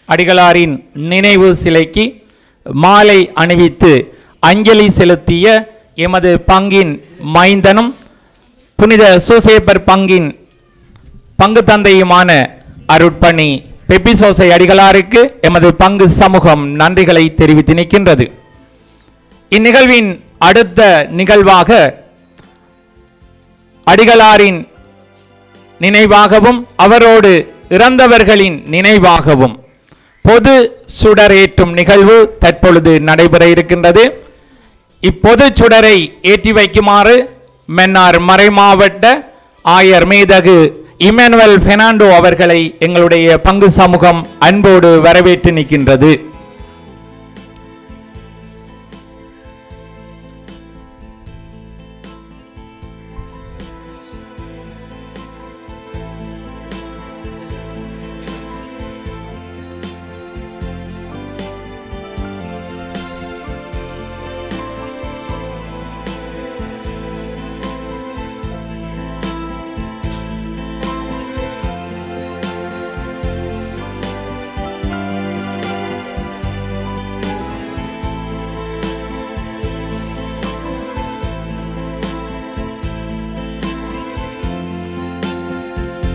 அடிகளாரின் நினைவு சிலைக்கு மாலை அணிவித்து அஞ்சலி செலுத்திய எமது பங்கின் மைந்தனும் புனித சூசேப்பர் பங்கின் பங்கு தந்தையுமான அருட்பணி பெப்பிசோசை அடிகளாருக்கு எமது பங்கு சமூகம் நன்றிகளை தெரிவித்து நிற்கின்றது. இந்நிகழ்வின் அடுத்த நிகழ்வாக அடிகளாரின் நினைவாகவும் அவரோடு இறந்தவர்களின் நினைவாகவும் பொது சுடரேற்றும் நிகழ்வு தற்பொழுது நடைபெற இருக்கின்றது. இப்பொது சுடரை ஏற்றி வைக்குமாறு மன்னார் மறைமாவட்ட ஆயர் மேதகு இமானுவேல் பெர்னாண்டோ அவர்களை எங்களுடைய பங்கு சமூகம் அன்போடு வரவேற்று நிற்கின்றது.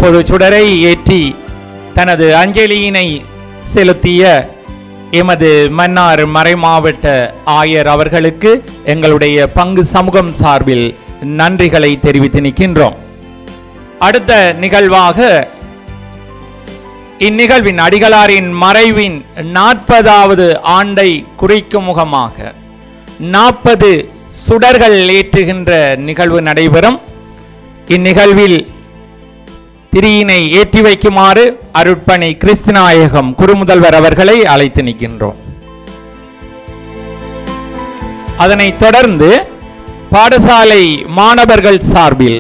பொது சுடரை ஏற்றி தனது அஞ்சலியினை செலுத்திய எமது மன்னார் மறைமாவட்ட ஆயர் அவர்களுக்கு எங்களுடைய பங்கு சமூகம் சார்பில் நன்றிகளை தெரிவித்து நிற்கின்றோம். அடுத்த நிகழ்வாக இந்நிகழ்வின் அடிகளாரின் மறைவின் 40வது ஆண்டை குறிக்கும் முகமாக 40 சுடர்கள் ஏற்றுகின்ற நிகழ்வு நடைபெறும். இந்நிகழ்வில் திரியினை ஏற்றி வைக்குமாறு அருட்பணி கிறிஸ்துநாயகம் குருமுதல்வர் அவர்களை அழைத்து நிற்கின்றோம். அதனைத் தொடர்ந்து பாடசாலை மாணவர்கள் சார்பில்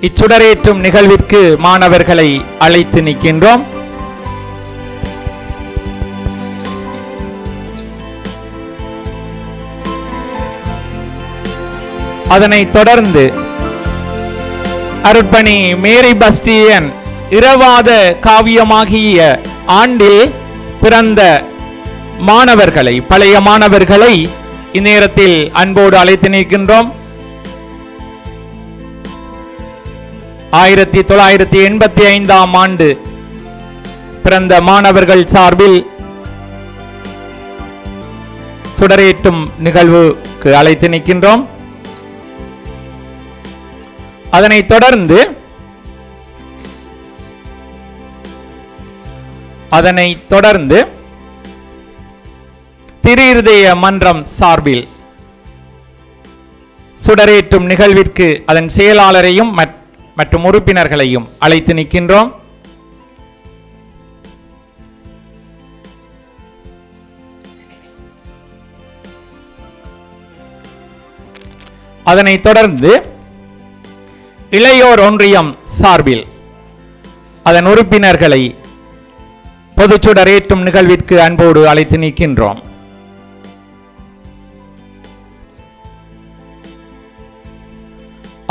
இச்சுடரேற்றும் நிகழ்விற்கு மாணவர்களை அழைத்து நிற்கின்றோம். அதனைத் தொடர்ந்து அருட்பணி மேரி பஸ்டியன் இரவாத காவியமாகிய ஆண்டில் பிறந்த மாணவர்களை பழைய மாணவர்களை இந்நேரத்தில் அன்போடு அழைத்து நிற்கின்றோம். 1985ஆம் ஆண்டு பிறந்த மாணவர்கள் சார்பில் சுடரேற்றும் நிகழ்வுக்கு அழைத்து நிற்கின்றோம். அதனைத் தொடர்ந்து திரு மன்றம் சார்பில் சுடரேற்றும் நிகழ்விற்கு அதன் செயலாளரையும் மற்றும் உறுப்பினர்களையும் அழைத்து நிற்கின்றோம். அதனைத் தொடர்ந்து இளையோர் ஒன்றியம் சார்பில் அதன் உறுப்பினர்களை பொது சுடரேற்றும் நிகழ்விற்கு அன்போடு அழைத்து நிற்கின்றோம்.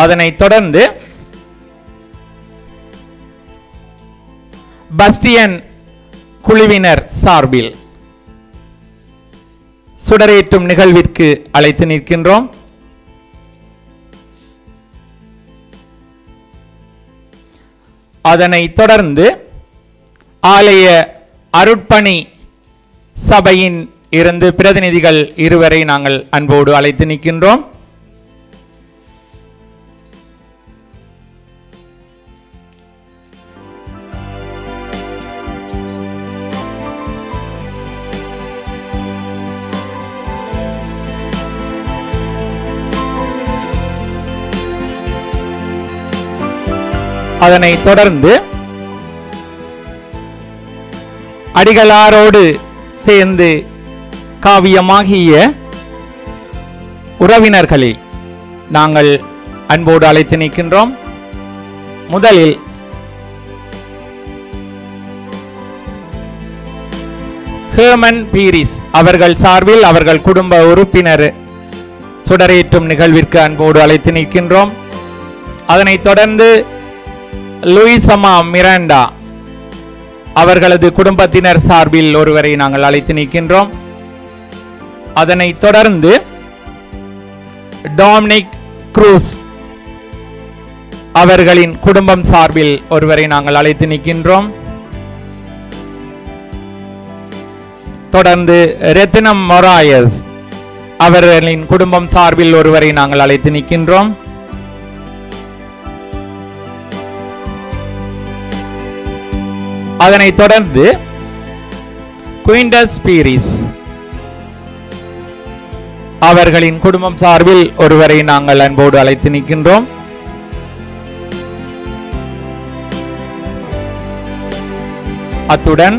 அதனைத் தொடர்ந்து பஸ்டியன் குழுவினர் சார்பில் சுடரேற்றும் நிகழ்விற்கு அழைத்து நிற்கின்றோம். அதனைத் தொடர்ந்து ஆலய அருட்பணி சபையின் இருந்து பிரதிநிதிகள் இருவரை நாங்கள் அன்போடு அழைத்து நிற்கின்றோம். அதனைத் தொடர்ந்து அடிகளாரோடு சேர்ந்து காவியமாகிய உறவினர்களை நாங்கள் அன்போடு அழைத்து நிற்கின்றோம். முதலில் ஹேமன் பீரிஸ் அவர்கள் சார்பில் அவர்கள் குடும்ப உறுப்பினர் சுடரேற்றும் நிகழ்விற்கு அன்போடு அழைத்து நிற்கின்றோம். அதனைத் தொடர்ந்து லூயிசமா மிராண்டா அவர்களது குடும்பத்தினர் சார்பில் ஒருவரை நாங்கள் அழைத்து நிற்கின்றோம். அதனைத் தொடர்ந்து டாமினிக் க்ரூஸ் அவர்களின் குடும்பம் சார்பில் ஒருவரை நாங்கள் அழைத்து நிற்கின்றோம். தொடர்ந்து ரெத்தினம் மொராயஸ் அவர்களின் குடும்பம் சார்பில் ஒருவரை நாங்கள் அழைத்து நிற்கின்றோம். அதனைத் தொடர்ந்து குயின்டஸ் பீரிஸ் அவர்களின் குடும்பம் சார்பில் ஒருவரை நாங்கள் அன்போடு அழைத்து நிற்கின்றோம். அத்துடன்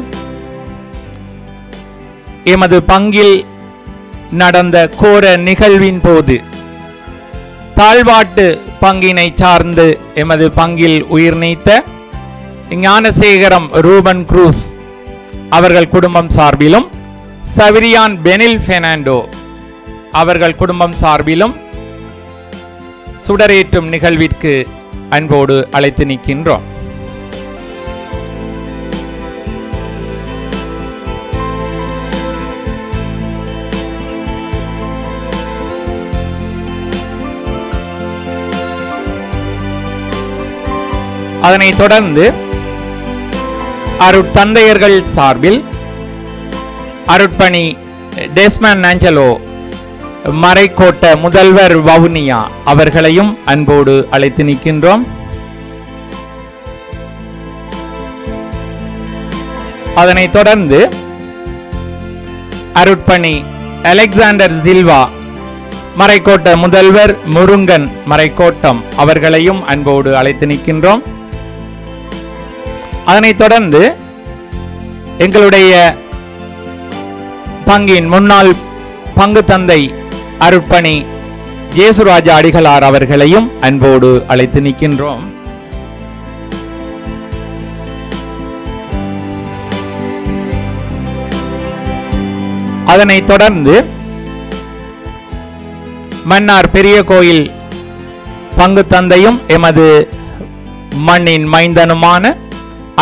எமது பங்கில் நடந்த கோர நிகழ்வின் போது தாழ்வாட்டு பங்கினை சார்ந்து எமது பங்கில் உயிர் நீத்த ஞானசேகரம் ரூபன் க்ரூஸ் அவர்கள் குடும்பம் சார்பிலும் சவிரியான் பெனில் பெர்னாண்டோ அவர்கள் குடும்பம் சார்பிலும் சுடரேற்றும் நிகழ்விற்கு அன்போடு அழைத்து நிற்கின்றோம். அதனைத் தொடர்ந்து அருட்தந்தையர்கள் சார்பில் அருட்பணி டெஸ்மன் ஆஞ்சலோ மறைக்கோட்ட முதல்வர் வவுனியா அவர்களையும் அன்போடு அழைத்து நிற்கின்றோம். அதனைத் தொடர்ந்து அருட்பணி அலெக்சாண்டர் சில்வா மறைக்கோட்ட முதல்வர் முருங்கன் மறைக்கோட்டம் அவர்களையும் அன்போடு அழைத்து நிற்கின்றோம். அதனைத் தொடர்ந்து எங்களுடைய பங்கின் முன்னாள் பங்கு தந்தை அருட்பணி ஜேசுராஜா அடிகளார் அவர்களையும் அன்போடு அழைத்து நிற்கின்றோம். அதனைத் தொடர்ந்து மன்னார் பெரிய கோயில் பங்கு தந்தையும் எமது மண்ணின் மைந்தனுமான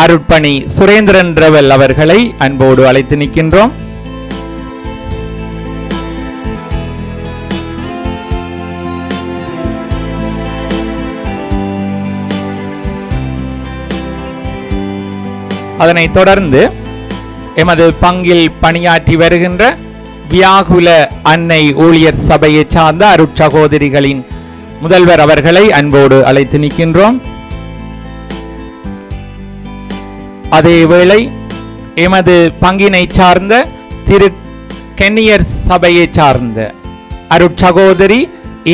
அருட்பணி சுரேந்திரன் ரவல் அவர்களை அன்போடு அழைத்து நிற்கின்றோம். அதனைத் தொடர்ந்து எமது பங்கில் பணியாற்றி வருகின்ற வியாகுல அன்னை ஊழியர் சபையை சார்ந்த அருட்சகோதரிகளின் முதல்வர் அவர்களை அன்போடு அழைத்து நிற்கின்றோம். அதேவேளை எமது பங்கினை சார்ந்த திரு கென்னியர் சபையை சார்ந்த அருட்சகோதரி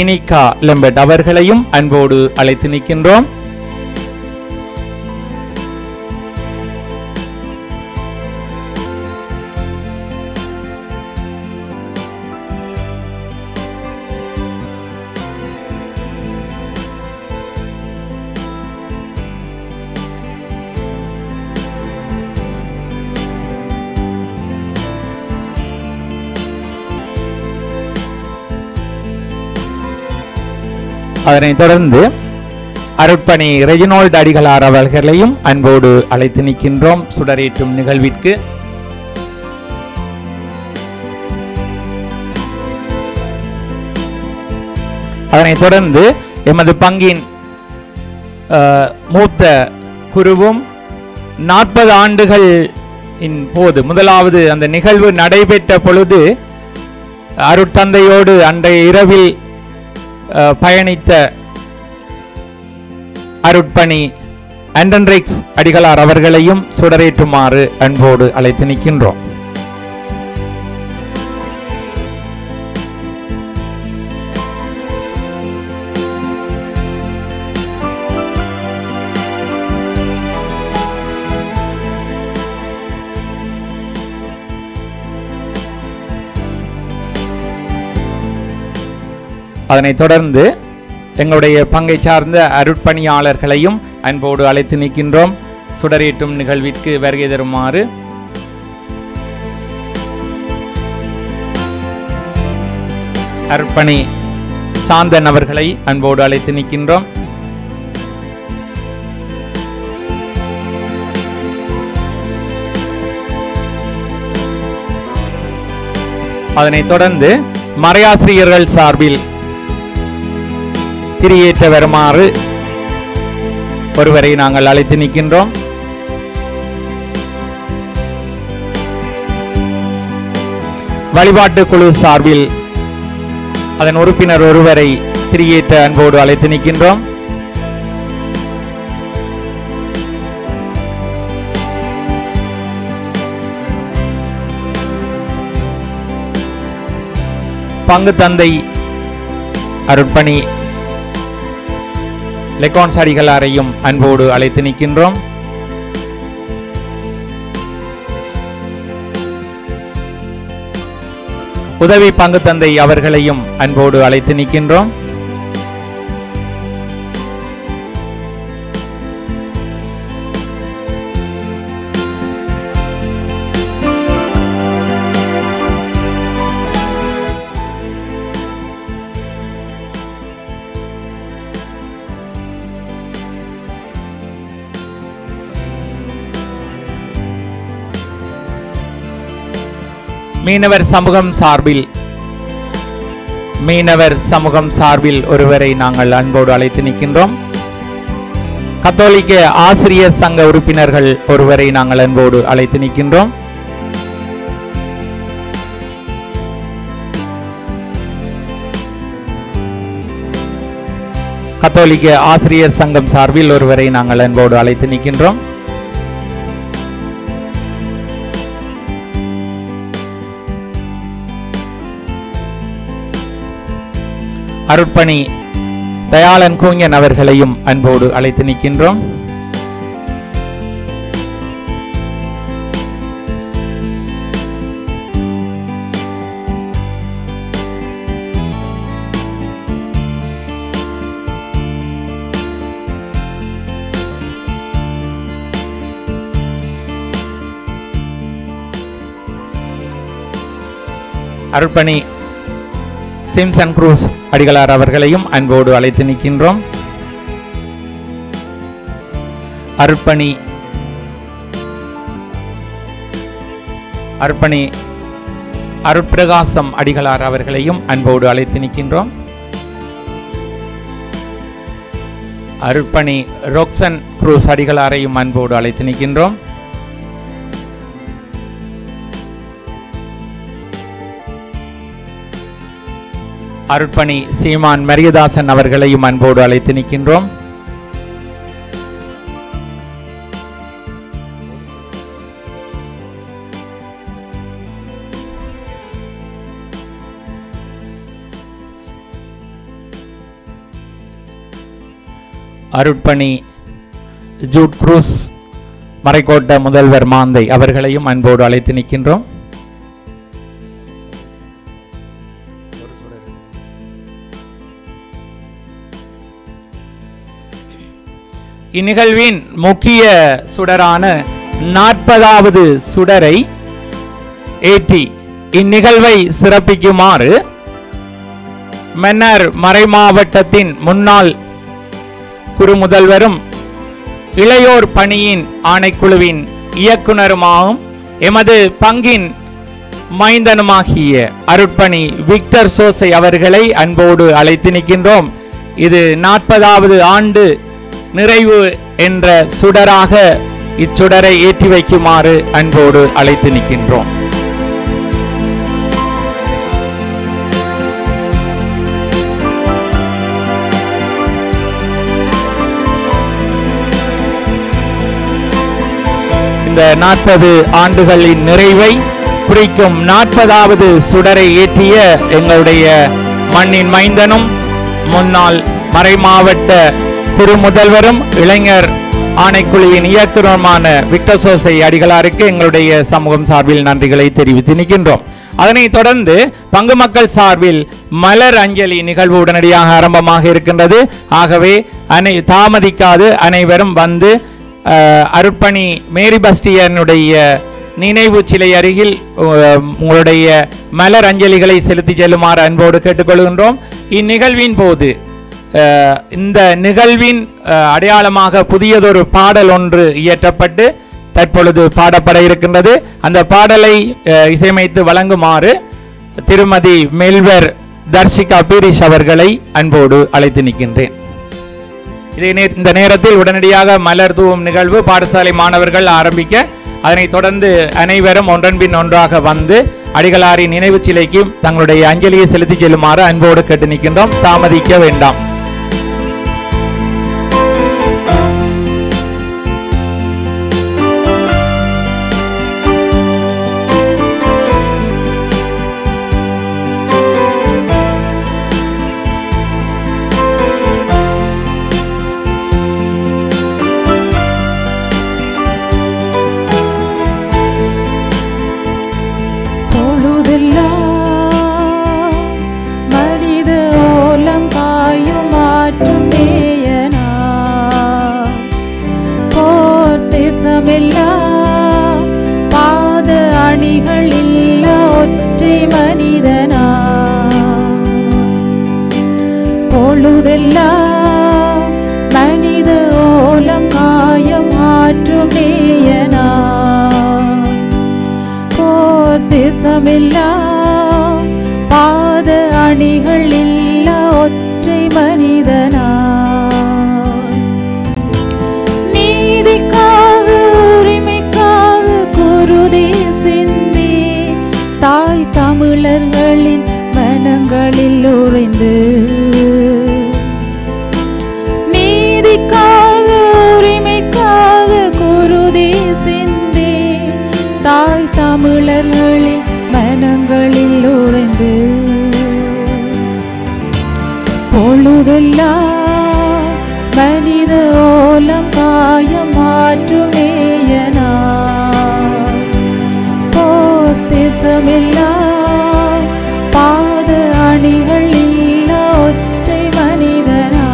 இனிகா லெம்பட் அவர்களையும் அன்போடு அழைத்து நிற்கின்றோம். அதனைத் தொடர்ந்து அருட்பணி ரெஜினோல்ட் அடிகளார் அவர்களையும் அன்போடு அழைத்து நிற்கின்றோம் சுடரேற்றும் நிகழ்விற்கு. அதனைத் தொடர்ந்து எமது பங்கின் மூத்த குருவும் 40 ஆண்டுகள் போது முதலாவது அந்த நிகழ்வு நடைபெற்ற பொழுது அருட்தந்தையோடு அன்றைய இரவில் பயணித்த அருட்பணி ஆண்டன்ரிக்ஸ் அடிகளார் அவர்களையும் சுடரேற்றுமாறு அன்போடு அழைத்து நிற்கின்றோம். அதனைத் தொடர்ந்து எங்களுடைய பங்கை சார்ந்த அருட்பணியாளர்களையும் அன்போடு அழைத்து நிற்கின்றோம் சுடரேற்றும் நிகழ்விற்கு வருகை தருமாறு. அருட்பணி சாந்தன் அவர்களை அன்போடு அழைத்து நிற்கின்றோம். அதனைத் தொடர்ந்து மறையாசிரியர்கள் சார்பில் திரியேற்ற வருமாறு ஒருவரை நாங்கள் அழைத்து நிற்கின்றோம். வழிபாட்டு குழு சார்பில் அதன் உறுப்பினர் ஒருவரை திரியேற்ற அன்போடு அழைத்து நிற்கின்றோம். பங்கு தந்தை அருட்பணி லெகான்ஸ் அடிகளாரையும் அன்போடு அழைத்து நிற்கின்றோம். உதவி பங்கு தந்தை அவர்களையும் அன்போடு அழைத்து நிற்கின்றோம். மீனவர் சமூகம் சார்பில் ஒருவரை நாங்கள் அன்போடு அழைத்து நிற்கின்றோம். கத்தோலிக்க ஆசிரியர் சங்க உறுப்பினர்கள் ஒருவரை நாங்கள் அன்போடு அழைத்து நிற்கின்றோம். கத்தோலிக்க ஆசிரியர் சங்கம் சார்பில் ஒருவரை நாங்கள் அன்போடு அழைத்து நிற்கின்றோம். அருட்பணி தயாளன் கூஞ்சன் அவர்களையும் அன்போடு அழைத்து நிற்கின்றோம். அருட்பணி சிம்சன் குரூஸ் அடிகளார் அவர்களையும் அன்போடு அழைத்து நிற்கின்றோம். அருட்பணி அருட்பிரகாசம் அடிகளார் அவர்களையும் அன்போடு அழைத்து நிற்கின்றோம். அருட்பணி ரோக்சன் குரூஸ் அடிகளாரையும் அன்போடு அழைத்து நிற்கின்றோம். அருட்பணி சீமான் மரியதாசன் அவர்களையும் அன்போடு அழைத்து நிற்கின்றோம். அருட்பணி ஜூட் குரூஸ் மறைக்கோட்ட முதல்வர் மாந்தை அவர்களையும் அன்போடு அழைத்து நிற்கின்றோம். இந்நிகழ்வின் முக்கிய சுடரான 40வது சுடரை ஏற்றி இந்நிகழ்வை சிறப்பிக்குமாறு மன்னர் மறைமாவட்டத்தின் முன்னாள் குறுமுதல்வரும் இளையோர் பணியின் ஆணைக்குழுவின் இயக்குனருமாகும் எமது பங்கின் மைந்தனுமாகிய அருட்பணி விக்டர் சோசை அவர்களை அன்போடு அழைத்து நிற்கின்றோம். இது 40வது ஆண்டு நிறைவு என்ற சுடராக இச்சுடரை ஏற்றி வைக்குமாறு அன்போடு அழைத்து நிற்கின்றோம். இந்த 40 ஆண்டுகளின் நிறைவை குறிக்கும் 40வது சுடரை ஏற்றிய எங்களுடைய மண்ணின் மைந்தனும் முன்னாள் மறைமாவட்ட குறுமுதல்வரும் இளைஞர் ஆணைக்குழுவின் இயக்குனருமான விக்டர் சோசை அடிகளாருக்கு எங்களுடைய சமூகம் சார்பில் நன்றிகளை தெரிவித்து நிற்கின்றோம். அதனைத் தொடர்ந்து பங்கு மக்கள் சார்பில் மலர் அஞ்சலி நிகழ்வு உடனடியாக ஆரம்பமாக இருக்கின்றது. ஆகவே தாமதிக்காது அனைவரும் வந்து அருட்பணி மேரி பஸ்டியனுடைய நினைவு சிலை அருகில் உங்களுடைய மலர் அஞ்சலிகளை செலுத்தி செல்லுமாறு அன்போடு கேட்டுக்கொள்கின்றோம். இந்நிகழ்வின் போது இந்த நிகழ்வின் அடையாளமாக புதியதொரு பாடல் ஒன்று இயற்றப்பட்டு தற்பொழுது பாடப்பட இருக்கின்றது. அந்த பாடலை இசையமைத்து வழங்குமாறு திருமதி மெல்வர் தர்ஷிகா பீரிஷ் அவர்களை அன்போடு அழைத்து நிற்கின்றேன். இந்த நேரத்தில் உடனடியாக மலர் தூவும் நிகழ்வு பாடசாலை மாணவர்கள் ஆரம்பிக்க, அதனைத் தொடர்ந்து அனைவரும் ஒன்றன் பின் ஒன்றாக வந்து அடிகளாரின் நினைவு சிலைக்கு தங்களுடைய அஞ்சலியை செலுத்தி செல்லுமாறு அன்போடு கேட்டு நிற்கின்றோம். தாமதிக்க வேண்டாம். மனித ஓலம் காயம் மாற்றும் நேயனா, போர் தேசமில்லா பாத அணிகள் இல்லா ஒற்றை மனிதனா, நீதிக்காக உரிமைக்காக குருதி சிந்தி தாய் தமிழர்களின் மனங்களில் உறைந்து, உரிமைக்காக குருதி சிந்தி தாய் தமிழர்களின் மனங்களில் உறைந்து, பொழுதெல்லாம் மனித ஓலம் காயம் மாற்றும் நேயனா, போர் தேசமெல்லாம் பாத அணிகள் இல்லா ஒற்றை மனிதனா,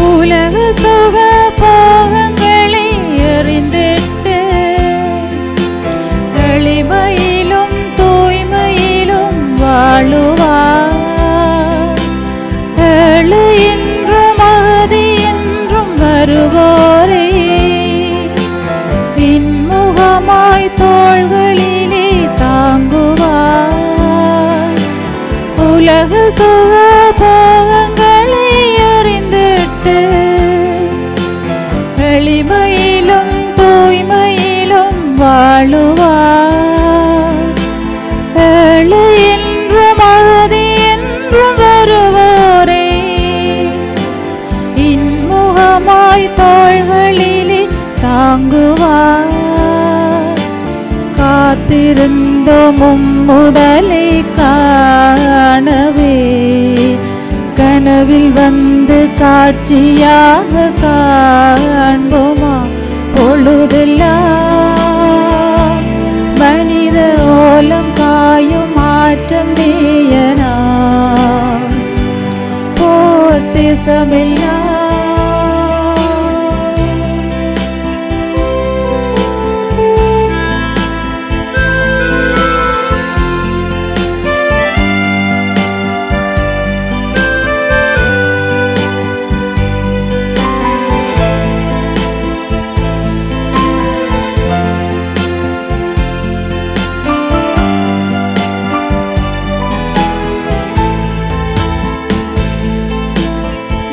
உலக சுக போகங்களை எறிந்திட்டு எளிமையிலும் தூய்மையிலும் வாழுவார், எழு என்றும் அகதி என்றும் வருவோரே, இன்முகமாய் தோள்களிலே தாங்குவார், உலக சுக போகங்களை அறிந்திட்டு எளிமையிலும் தூய்மையிலும் வாழுவார், எழு என்றும் அகதி என்றும் வருவோரே, இன்முகமாய் தோள்களிலே தாங்குவார், காத்திருந்தோம் உம்முடலை காணவே, கனவில் வந்து காட்சியாக காண்போமா, பொழுதெல்லாம் மனித ஓலம் காயும் மாற்றம் நேயனா, போர் தேசமெல்லாம்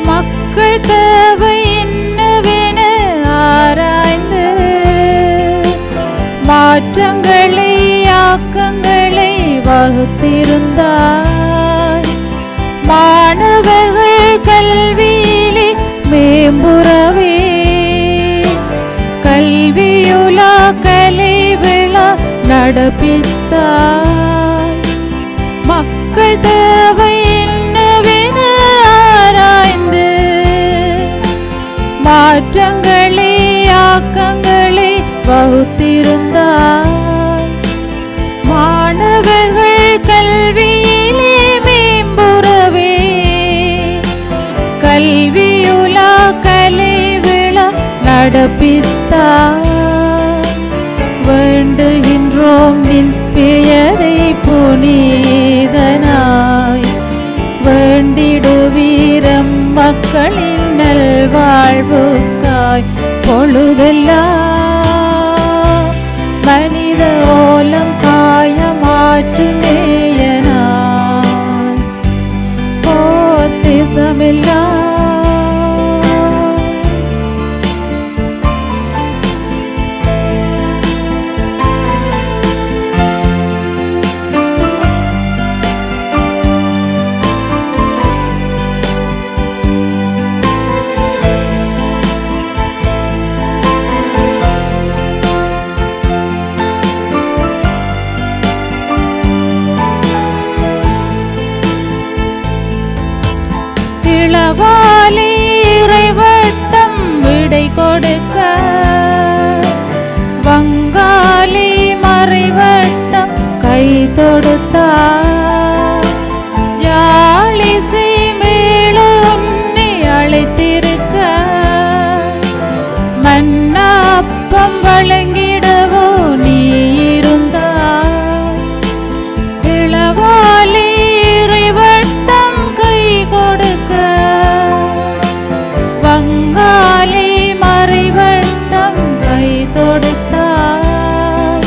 மக்கள் தேவை என்னவென ஆராய்ந்து, மாற்றங்களை ஆக்கங்களை வகுத்திருந்தார், மாணவர்கள் கல்வியிலே மேம்புறவே, கல்வியுலா கலை விழா நடப்பித்தார், மக்கள் தேவை என்னவென ஆராய்ந்து, மாற்றங்களை ஆக்கங்களை வகுத்திருந்தார், மாணவர்கள் கல்வியிலே மேம்புறவே, வேண்டுகின்றோம் நின் பெயரை புனிதனாய் வேண்டிடுவீரம் மக்களின் நல்வாழ்வுக்காய் பொழுதெல்லாம் மனித ஓலம் காயமாற்று நேயனாய் போர் தேசமெல்லாம் இளவாலி இறைவட்டம் விடை கொடுக்க வங்காளி மறைவட்டம் கை தொடுத்தார் ஜாலி சீமேளு உன்னை அழைத்திருக்க மன்னாப்பம் வழங்கிடவோ நீ இருந்தார் இளவாலி இறைவட்டம் கை கொடுக்க வங்காளி மறைவட்டம் கை தொடுத்தார்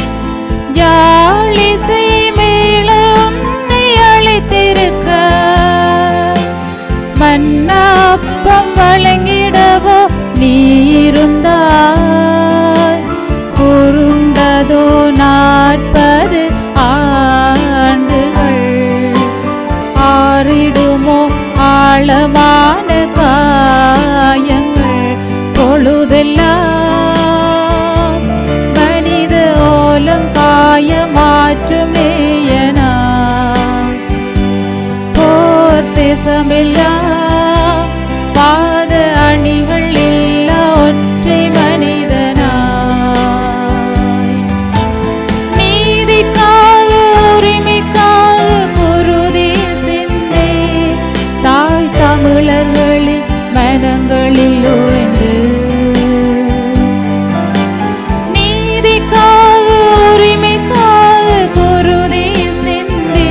ஜாலி சீமேளு உன்னை அழைத்திருக்க மன்னாப்பம் வழங்கிடவோ நீ இருந்தாய் உருண்டதோ 40 ஆண்டுகள் ஆறிடுமோ ஆழமான காயங்கள் பொழுதெல்லாம் மனித ஓலம் காயமாற்றும் நேயனாய் போர் தேசமெல்லாம் பாத அணிகள் இல்லா ஒற்றை மனிதனாய் நீதிக்காக உரிமைக்காக குருதி சிந்தி தாய் தமிழர்களின் மனங்களில் உழைந்து நீதிக்காக உரிமைக்காக குருதி சிந்தி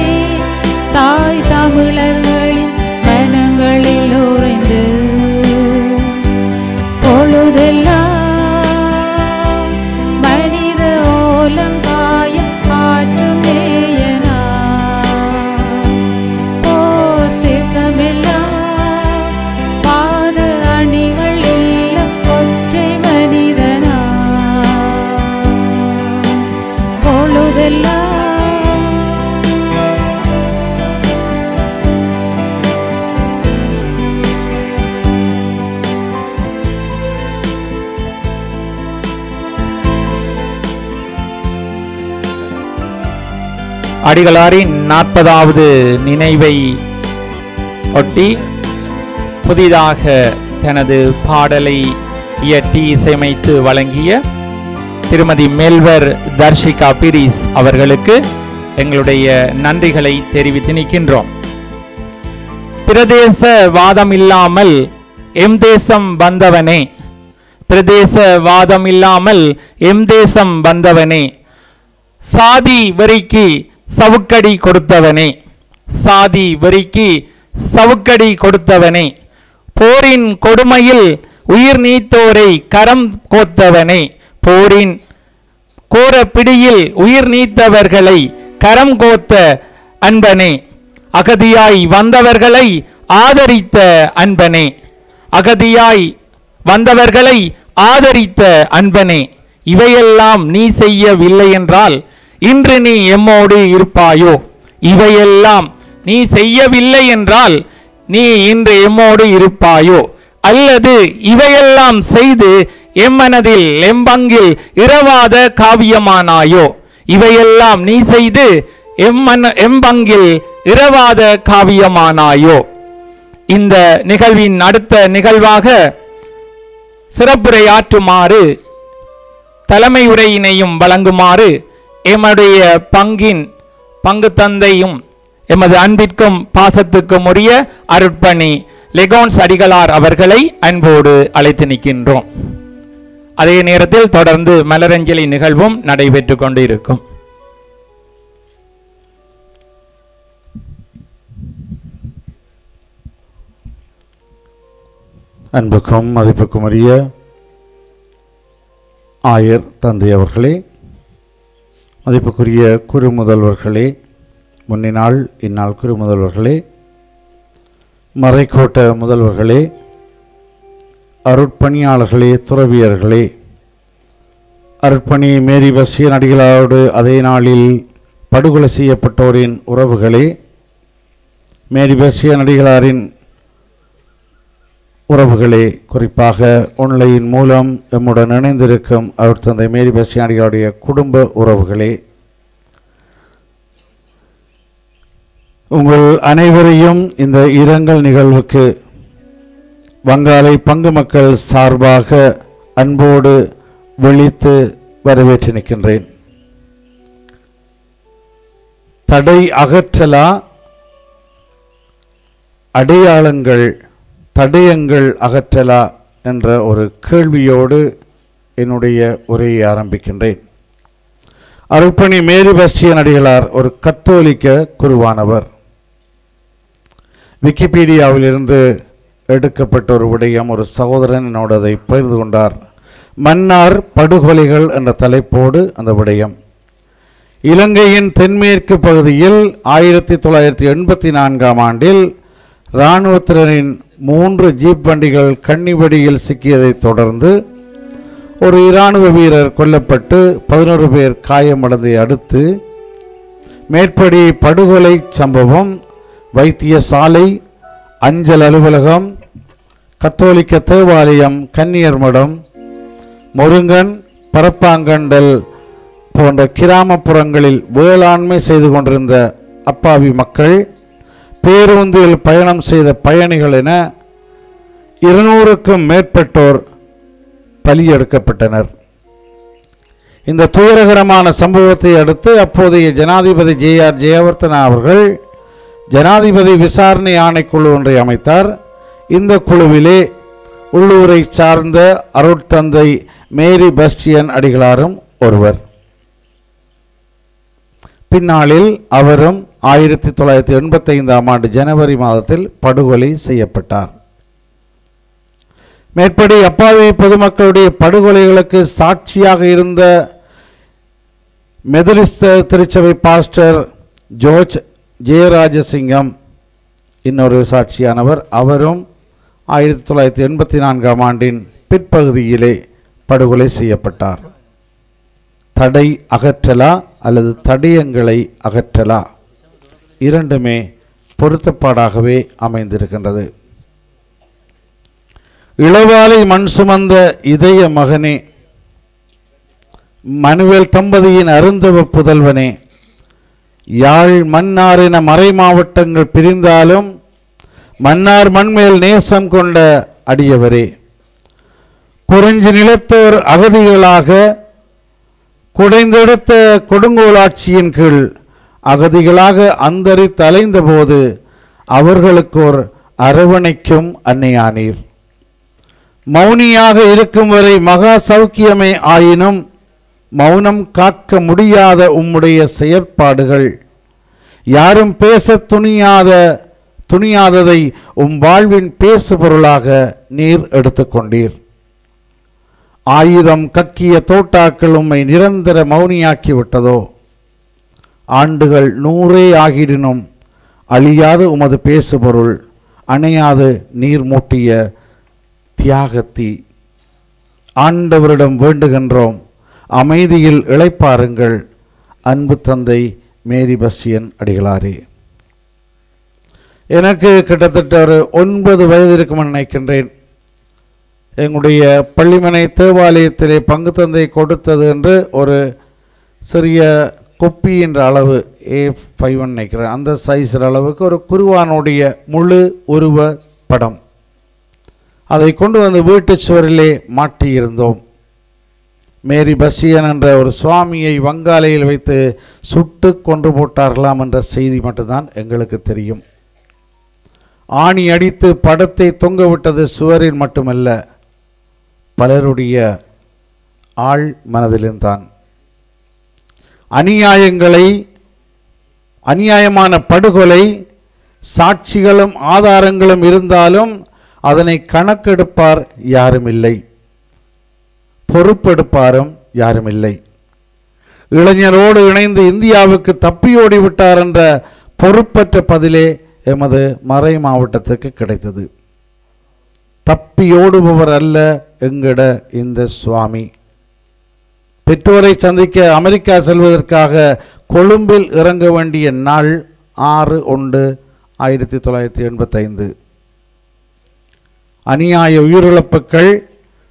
தாய் தமிழர்களின் மனங்களில் உறைந்து பொழுதெல்லாம் மனித ஓலம் காயம் ஆற்றும் நேயனாய் போர் தேசமெல்லாம் பாத அணிகள் இல்ல ஒற்றை மனிதனாய் பொழுதெல்லாம் அடிகளாரின் 40வது நினைவை ஒட்டி புதிதாக தனது பாடலை இயற்றி இசையமைத்து வழங்கிய திருமதி மெல்வர் தர்ஷிகா பீரிஸ் அவர்களுக்கு எங்களுடைய நன்றிகளை தெரிவித்து நிற்கின்றோம். பிரதேசவாதம் இல்லாமல் எம் தேசம் வந்தவனே, பிரதேசவாதம் இல்லாமல் எம் தேசம் வந்தவனே, சாதி வெறிக்கு சவுக்கடி கொடுத்தவனே, சாதி வெறிக்கு சவுக்கடி கொடுத்தவனே, போரின் கொடுமையில் உயிர் நீத்தோரை கரம் கோத்தவனே, போரின் கோர பிடியில் உயிர் நீத்தவர்களை கரம் கோத்த அன்பனே, அகதியாய் வந்தவர்களை ஆதரித்த அன்பனே, அகதியாய் வந்தவர்களை ஆதரித்த அன்பனே, இவையெல்லாம் நீ செய்யவில்லை என்றால் இன்று நீ எம்மோடு இருப்பாயோ, இவையெல்லாம் நீ செய்யவில்லை என்றால் நீ இன்று எம்மோடு இருப்பாயோ, அல்லது இவையெல்லாம் செய்து எம்மனதில் எம்பங்கில் இரவாத காவியமானாயோ, இவையெல்லாம் நீ செய்து எம்பங்கில் இரவாத காவியமானாயோ. இந்த நிகழ்வின் அடுத்த நிகழ்வாக சிறப்புரையாற்றுமாறு தலைமை உரையினையும் வழங்குமாறு எம்முடைய பங்கு தந்தையும் எமது அன்பிற்கும் பாசத்துக்கும் உரிய அருட்பணி லெகோன்ஸ் அடிகளார் அவர்களை அன்போடு அழைத்து நிற்கின்றோம். அதே நேரத்தில் தொடர்ந்து மலரஞ்சலி நிகழ்வும் நடைபெற்று கொண்டு இருக்கும். அன்புக்கும் மதிப்புக்கும் உரிய ஆயர் தந்தை அவர்களே, மதிப்புக்குரிய குரு முதல்வர்களே, முன்னினாள் இந்நாள் குரு முதல்வர்களே, மறைக்கோட்ட முதல்வர்களே, அருட்பணியாளர்களே, துறவியர்களே, அருட்பணி மேரி பஸ்யன் அடிகளாரோடு அதே நாளில் படுகொலை செய்யப்பட்டோரின் உறவுகளே, மேரி பஸ்யன் அடிகளாரின் உறவுகளே, குறிப்பாக ஆன்லைன் மூலம் எம்முடன் இணைந்திருக்கும் அவர் தந்தை மேரி பஸ்யன் அடிகளாருடைய குடும்ப உறவுகளே, உங்கள் அனைவரையும் இந்த இரங்கல் நிகழ்வுக்கு வங்காளை பங்கு மக்கள் சார்பாக அன்போடு விழித்து வரவேற்று நிற்கின்றேன். தடை அகற்றலா, அடையாளங்கள் தடயங்கள் அகற்றலா என்ற ஒரு கேள்வியோடு என்னுடைய உரையை ஆரம்பிக்கின்றேன். அருட்பணி மேரி பஸ்யன் அடிகளார் ஒரு கத்தோலிக்க குருவானவர். விக்கிபீடியாவிலிருந்து எடுக்கப்பட்ட ஒரு விடயம், ஒரு சகோதரன் என்னோடு அதை பகிர்ந்து கொண்டார். மன்னார் படுகொலைகள் என்ற தலைப்போடு அந்த விடயம். இலங்கையின் தென்மேற்கு பகுதியில் 1984 ஆண்டில் இராணுவத்தினரின் 3 ஜீப் வண்டிகள் கன்னிவெடியில் சிக்கியதைத் தொடர்ந்து ஒரு இராணுவ வீரர் கொல்லப்பட்டு 11 பேர் காயமடைந்ததை அடுத்து மேற்படி படுகொலை சம்பவம் வைத்தியசாலை, அஞ்சல் அலுவலகம், கத்தோலிக்க தேவாலயம், கன்னியர் மடம், முருங்கன், பரப்பாங்கண்டல் போன்ற கிராமப்புறங்களில் வேளாண்மை செய்து கொண்டிருந்த அப்பாவி மக்கள், பேருந்தில் பயணம் செய்த பயணிகள் என 200க்கும் மேற்பட்டோர் பலியெடுக்கப்பட்டனர். இந்த துயரகரமான சம்பவத்தை அடுத்து அப்போதைய ஜனாதிபதி JR ஜெயவர்தனா அவர்கள் ஜனாதிபதி விசாரணை ஆணைக்குழு ஒன்றை அமைத்தார். இந்த குழுவிலே உள்ளூரை சார்ந்த அருட்தந்தை மேரி பஸ்யன் அடிகளாரும் ஒருவர். பின்னாளில் அவரும் 1985 ஆண்டு ஜனவரி மாதத்தில் படுகொலை செய்யப்பட்டார். மேற்படி அப்பாவி பொதுமக்களுடைய படுகொலைகளுக்கு சாட்சியாக இருந்த மெதலிஸ்த திருச்சபை பாஸ்டர் ஜோர்ஜ் ஜெயராஜசிங்கம் இன்னொரு சாட்சியானவர். அவரும் 1984 ஆண்டின் பிற்பகுதியிலே படுகொலை செய்யப்பட்டார். தடை அகற்றலா அல்லது தடயங்களை அகற்றலா, இரண்டுமே பொருத்தப்பாடாகவே அமைந்திருக்கின்றது. இளவாலை மண் சுமந்த இதய மகனே, மனுவேல் தம்பதியின் அருந்தவ புதல்வனே, யாழ் மன்னார் என மறை மாவட்டங்கள் பிரிந்தாலும் மன்னார் மண்மேல் நேசம் கொண்ட அடியவரே, குறிஞ்சி நிலத்தோர் அகதிகளாக குடைந்தெடுத்த கொடுங்கோலாட்சியின் கீழ் அகதிகளாக அந்தரித்து அலைந்த போது அவர்களுக்கு ஒரு அரவணைக்கும் அன்னையானீர். மௌனியாக இருக்கும் வரை மகா சௌக்கியமே ஆயினும் மௌனம் காக்க முடியாத உம்முடைய செயற்பாடுகள் யாரும் பேச துணியாததை வாழ்வின் பேசு பொருளாக நீர் எடுத்துக்கொண்டீர். ஆயுதம் கக்கிய தோட்டாக்கள் உம்மை நிரந்தர மௌனியாக்கி விட்டதோ? ஆண்டுகள் 100 ஆகிடினும் அழியாது உமது பேசு பொருள், அணையாது நீர் மூட்டிய தியாகத்தி. ஆண்டவரிடம் வேண்டுகின்றோம், அமைதியில் இளைப்பாருங்கள். அன்பு தந்தை மேரி பஸ்யன் அடிகளாரே. எனக்கு கிட்டத்தட்ட ஒரு 9 வயது இருக்கும் நினைக்கின்றேன். எங்களுடைய பள்ளிமனை தேவாலயத்திலே பங்கு தந்தை கொடுத்தது என்று ஒரு சிறிய கொப்பி என்ற அளவு A5 நினைக்கிறேன், அந்த சைஸ் அளவுக்கு ஒரு குருவானுடைய முழு உருவ படம், அதை கொண்டு வந்து வீட்டு சுவரிலே மாட்டியிருந்தோம். மேரி பஸ்யன் என்ற ஒரு சுவாமியை வங்காலையில் வைத்து சுட்டு கொண்டு போட்டார்களாம் என்ற செய்தி மட்டும்தான் எங்களுக்கு தெரியும். ஆணி அடித்து படத்தை தொங்க விட்டது சுவரில் மட்டுமல்ல, பலருடைய ஆள் மனதிலும் தான். அநியாயமான படுகொலை சாட்சிகளும் ஆதாரங்களும் இருந்தாலும் அதனை கணக்கெடுப்பார் யாரும் இல்லை, பொறுப்பெடுப்பாரும் யாரும் இல்லை. இளைஞரோடு இணைந்து இந்தியாவுக்கு தப்பியோடி விட்டார் என்ற பொறுப்பற்ற பதிலே எமது மறை மாவட்டத்துக்கு கிடைத்தது. தப்பியோடுபவர் அல்ல எங்கட இந்த சுவாமி. பெற்றோரை சந்திக்க அமெரிக்கா செல்வதற்காக கொழும்பில் இறங்க வேண்டிய நாள் 6/1/1985. அநியாய உயிரிழப்புகள்,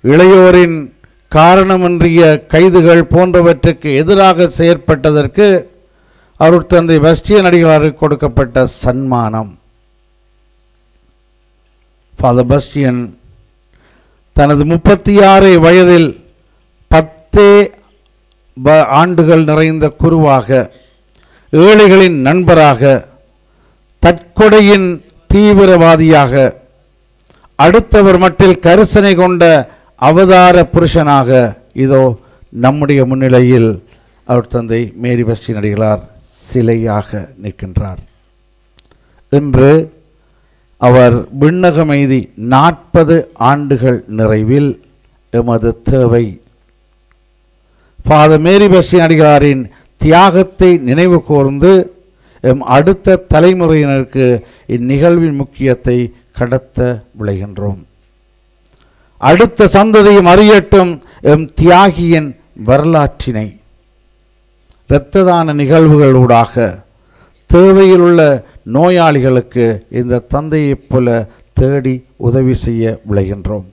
இளையோரின் காரணமின்றிய கைதுகள் போன்றவற்றுக்கு எதிராக செயற்பட்டதற்கு அருட்தந்தை பஸ்டியன் அடிகளாருக்கு கொடுக்கப்பட்ட சன்மானம். ஃபாதர் பஸ்டியன் தனது 36 வயதில் 10 ஆண்டுகள் நிறைந்த குருவாக, ஏழைகளின் நண்பராக, தற்கொடையின் தீவிரவாதியாக, அடுத்தவர் மட்டில் கரிசனை கொண்ட அவதார புருஷனாக இதோ நம்முடைய முன்னிலையில் அவர் தந்தை மேரி பஸ்டியன் அடிகளார் சிலையாக நிற்கின்றார். இன்று அவர் விண்ணகமெய்தி 40 ஆண்டுகள் நிறைவில் எமது தேவை ஃபாதர் மேரி பஸ்டியன் அடிகளாரின் தியாகத்தை நினைவு கூர்ந்து எம் அடுத்த தலைமுறையினருக்கு இந்நிகழ்வின் முக்கியத்தை கடத்த விளைகின்றோம். அடுத்த சந்ததியும் அறியட்டும் எம் தியாகியின் வரலாற்றினை. இரத்ததான நிகழ்வுகளூடாக தேவையில் உள்ள நோயாளிகளுக்கு இந்த தந்தையைப் போல தேடி உதவி செய்ய விளைகின்றோம்.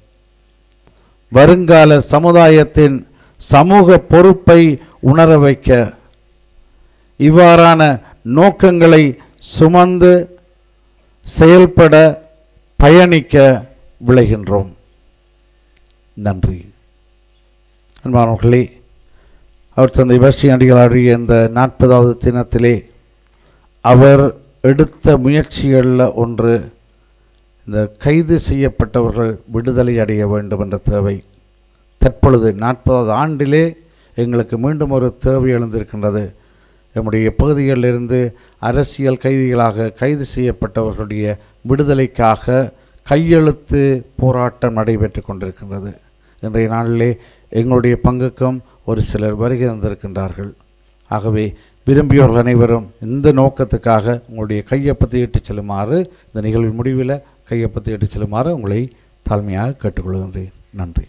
வருங்கால சமுதாயத்தின் சமூக பொறுப்பை உணர வைக்க இவ்வாறான நோக்கங்களை சுமந்து செயல்பட பயணிக்க விளைகின்றோம். நன்றி. அன்பானவர்களே, அவர் தந்தை பஸ்டியன் அடிகளாருடைய இந்த 40வது தினத்திலே அவர் எடுத்த முயற்சிகளில் ஒன்று இந்த கைது செய்யப்பட்டவர்கள் விடுதலை அடைய வேண்டும் என்ற தேவை. தற்பொழுது 40வது ஆண்டிலே எங்களுக்கு மீண்டும் ஒரு தேவை எழுந்திருக்கின்றது. நம்முடைய பகுதிகளிலிருந்து அரசியல் கைதிகளாக கைது செய்யப்பட்டவர்களுடைய விடுதலைக்காக கையெழுத்து போராட்டம் நடைபெற்று கொண்டிருக்கின்றது. இன்றைய நாளிலே எங்களுடைய பங்குக்கும் ஒரு சிலர் வருகை தந்திருக்கின்றார்கள். ஆகவே விரும்பியவர்கள் அனைவரும் இந்த நோக்கத்துக்காக உங்களுடைய கையொப்பத்தை இட்டுச் செல்லுமாறு, இந்த நிகழ்வின் முடிவில் கையொப்பத்தை இட்டுச் செல்லுமாறு உங்களை தாழ்மையாக கேட்டுக்கொள்கின்றேன். நன்றி.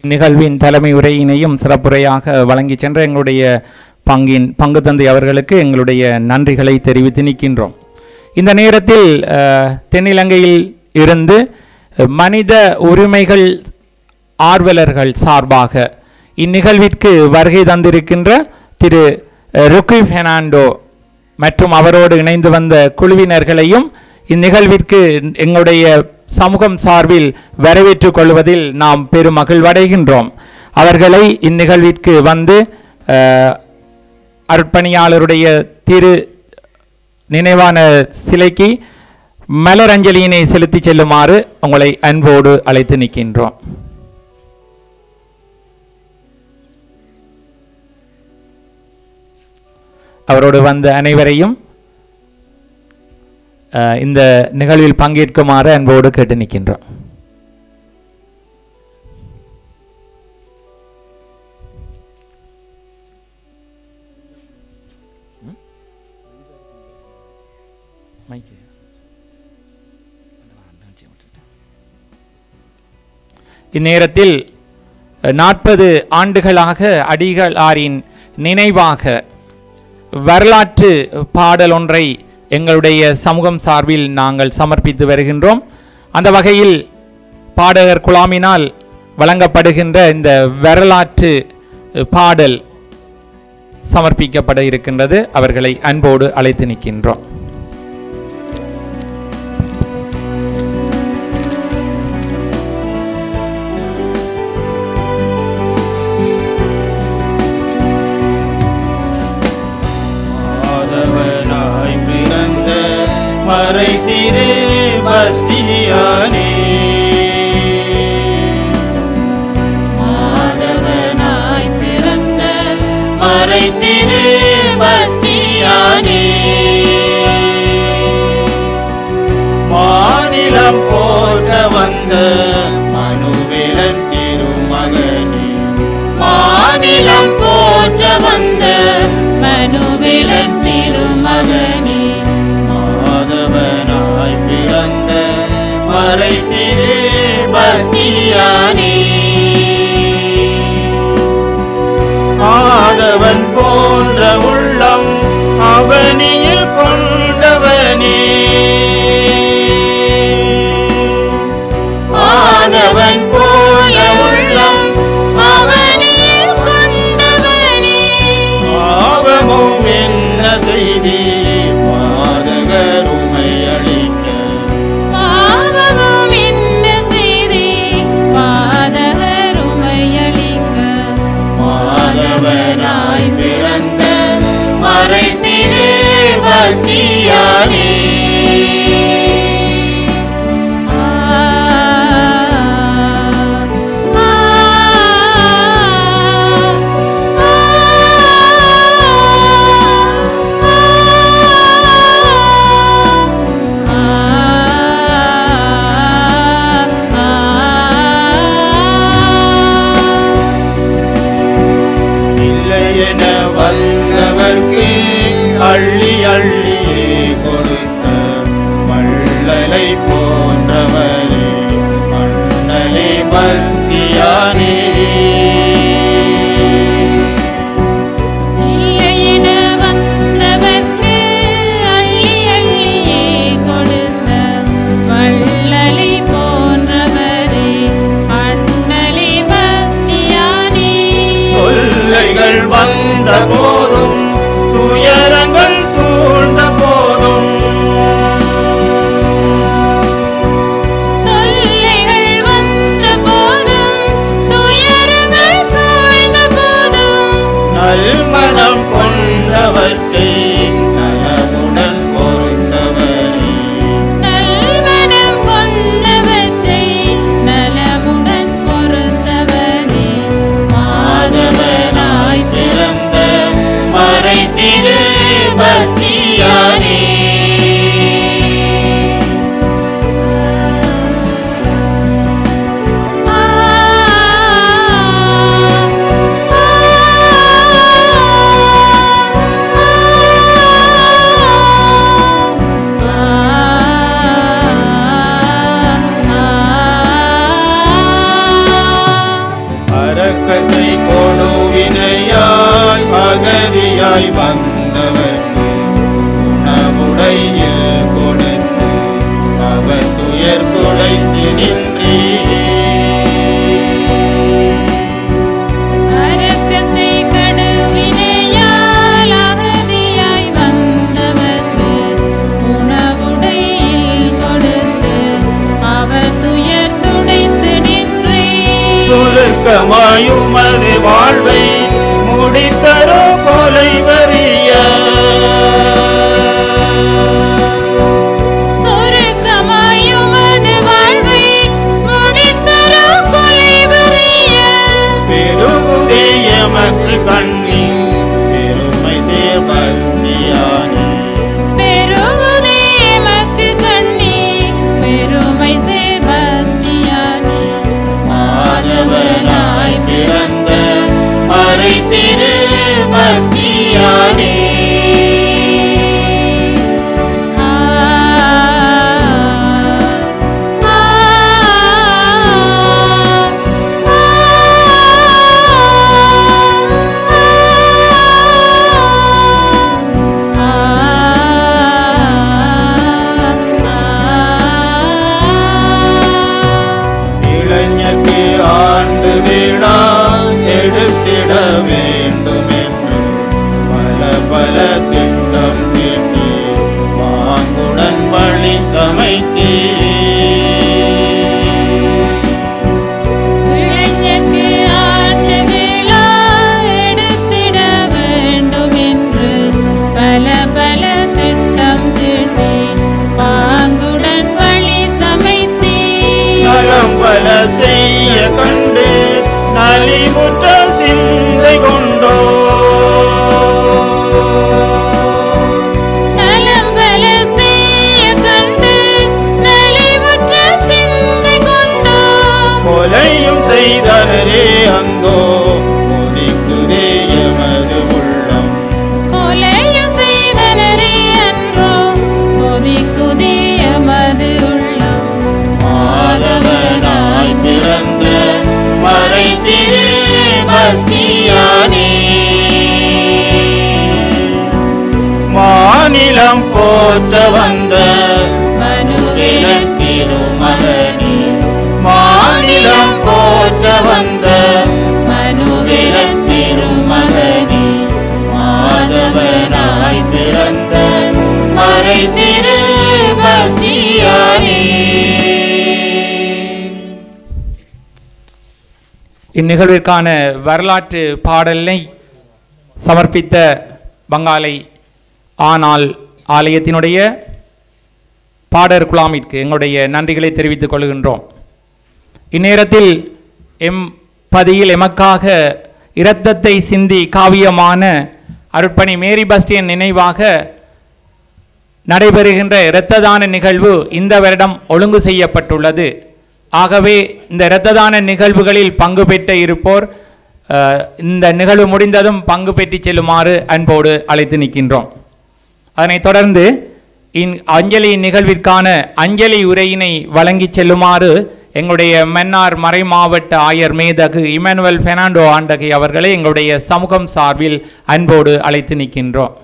நிகழ்வின் தலைமை உரையினையும் சிறப்புரையாக வழங்கி சென்ற எங்களுடைய பங்கு தந்தை அவர்களுக்கு எங்களுடைய நன்றிகளை தெரிவித்து நிற்கின்றோம். இந்த நேரத்தில் தென்னிலங்கையில் இருந்து மனித உரிமைகள் ஆர்வலர்கள் சார்பாக இந்நிகழ்விற்கு வருகை தந்திருக்கின்ற திரு ருக்கி பெர்னாண்டோ மற்றும் அவரோடு இணைந்து வந்த குழுவினர்களையும் இந்நிகழ்விற்கு எங்களுடைய சமூகம் சார்பில் வரவேற்றுக் கொள்வதில் நாம் பெரும் மகிழ்வடைகின்றோம். அவர்களை இந்நிகழ்விற்கு வந்து அர்ப்பணியாளருடைய திரு நினைவான சிலைக்கு மலரஞ்சலியினை செலுத்தி செல்லுமாறு உங்களை அன்போடு அழைத்து நிற்கின்றோம். அவரோடு வந்த அனைவரையும் இந்த நிகழ்வில் பங்கேற்குமாறு அன்போடு கேட்டு நிற்கின்றோம். இந்நேரத்தில் 40 ஆண்டுகளாக அடிகளாரின் நினைவாக வரலாற்று பாடல் ஒன்றை எங்களுடைய சமூகம் சார்பில் நாங்கள் சமர்ப்பித்து வருகின்றோம். அந்த வகையில் பாடகர் குழாமினால் வழங்கப்படுகின்ற இந்த வரலாற்று பாடல் சமர்ப்பிக்கப்பட இருக்கின்றது. அவர்களை அன்போடு அழைத்து நிற்கின்றோம். மறை திரு பஸ்டியானே மறைத்திரு பஸ்தியானே. மாநிலம் போற்ற வந்த மனுவேலன் திருமகனே. மாநிலம் போற்ற வந்த மனுவேலன் திருமகனே. மாதவனாய் பிறந்த மறைத்திரு பஸ்தியானே. மாதவன் போன்ற உள்ளம் அவனியில் கொண்டவனே. மாதவன் போல உள்ளம் அவனில் கொண்டவனே. பாவமும் என்ன செய்தி பாதகர் உமை அளிக்க. பாவமும் என்ன செய்தி பாதகர் உமை அளிக்க. மாதவனாய் பிறந்த மறைத்திரு பஸ்தியானே. வந்தவர்க்கு அள்ளி அள்ளியே கொடுத்த வள்ளலை போன்றவரே மண்ணலே பஸ்தியானே. என வந்தவர்க்கு அள்ளி அள்ளியே கொடுத்த வள்ளலை போன்றவரே அண்ணலே பஸ்தியானே. தொல்லைகள் வந்த போதும் துயரங்கள் சூழ்ந்த போதும். தொல்லைகள் வந்த போதும் துயரங்கள் சூழ்ந்த போதும். நல்மனம் கொண்டவர்க்கை நலமுடன் பொறுத்தவரே. நல்மனம் கொண்டவற்றை நலமுடன் பொறுத்தவரே. மாதவனாய் பிறந்த மறைத்திரு பஸ்தியானே. அரக்கத்தை கொடுவினையாய் அகதியாய் வந்தவர்க்கு உணவுடையில் கொடுத்து அவர் துயர் துடைத்து நின்றே. அரக்கசை கடுவினையால் அகதியாய் வந்தவர்க்கு உணவுடையில் கொடுத்து அவர் துயர் துடைத்து நின்றே. சுருக்கமாயுமது வாழ்வை முடித்தரோ கொலை வரிய. சொருக்கமாயுமது வாழ்வை முடித்தரோ கொலை வரிய. பெருகுதே எமக்கு கண்ணின் பெருமை சேர் பஸ்தியானே. பெருகுதே எமக்கு கண்ணீர் பெருமை சேர் பஸ்தியானே. மாதவனாய் பிறந்த மறைத்திரு பஸ்தியானே. இளைஞர்க்கு ஆண்டு விழா எடுத்திட வேண்டும் என்று பல பல திட்டம் தீட்டி பாங்குடன் வழி சமைத்தே. இளைஞர்க்கு ஆண்டு விழா எடுத்திட வேண்டும் என்று பல பல திட்டம் தீட்டி பாங்குடன் வழி சமைத்தே. நலம் பல செய்ய கண்டு நலிமுற்ற சிந்தை கொண்டோ. அங்கோ கொதிக்குதே எமது உள்ளம். கொலையும் செய்தனரே அன்றோ கொதிக்குதே எமது உள்ளம். மாதவனாய் பிறந்த மறைதிரு பஸ்தியானே, மாநிலம் போற்ற வந்த மனுவின் திருமகனே, மாநிலம் போற்ற வந்த மனுவின் திருமகனே, மாதவனாய் பிறந்த மறைதிரு பஸ்தியானே. இந்நிகழ்விற்கான வரலாற்று பாடலை சமர்ப்பித்த பங்காலை ஆனால் ஆலயத்தினுடைய பாடர் குழாமிற்கு எங்களுடைய நன்றிகளை தெரிவித்துக் கொள்கின்றோம். இந்நேரத்தில் பதியில் எமக்காக இரத்தத்தை சிந்தி காவியமான அருட்பணி மேரி பஸ்டியன் நினைவாக நடைபெறுகின்ற இரத்த தான நிகழ்வு இந்த வருடம் ஒழுங்கு செய்யப்பட்டுள்ளது. ஆகவே இந்த இரத்த தான நிகழ்வுகளில் பங்கு பெற்ற இருப்போர் இந்த நிகழ்வு முடிந்ததும் பங்கு பெற்று செல்லுமாறு அன்போடு அழைத்து நிற்கின்றோம். அதனைத் தொடர்ந்து அஞ்சலி நிகழ்விற்கான அஞ்சலி உரையினை வழங்கி செல்லுமாறு எங்களுடைய மன்னார் மறை மாவட்ட ஆயர் மேதகு இமானுவேல் பெர்னாண்டோ ஆண்டகை அவர்களை எங்களுடைய சமூகம் சார்பில் அன்போடு அழைத்து நிற்கின்றோம்.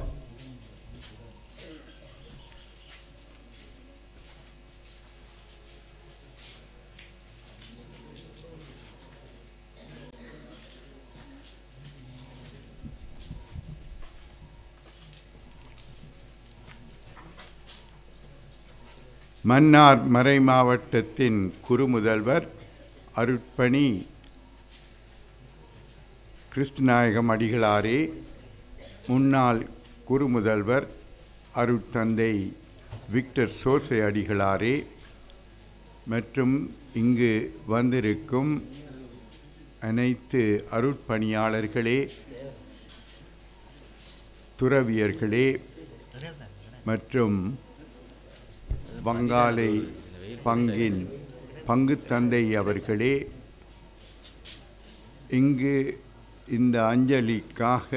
மன்னார் மறை மாவட்டத்தின் குருமுதல்வர் அருட்பணி கிருஷ்ணநாயகம் அடிகளாரே, முன்னாள் குருமுதல்வர் அருட்தந்தை விக்டர் சோசை அடிகளாரே மற்றும் இங்கு வந்திருக்கும் அனைத்து அருட்பணியாளர்களே, துறவியர்களே மற்றும் வங்காளை பங்கின் பங்கு தந்தை அவர்களே, இங்கு இந்த அஞ்சலிக்காக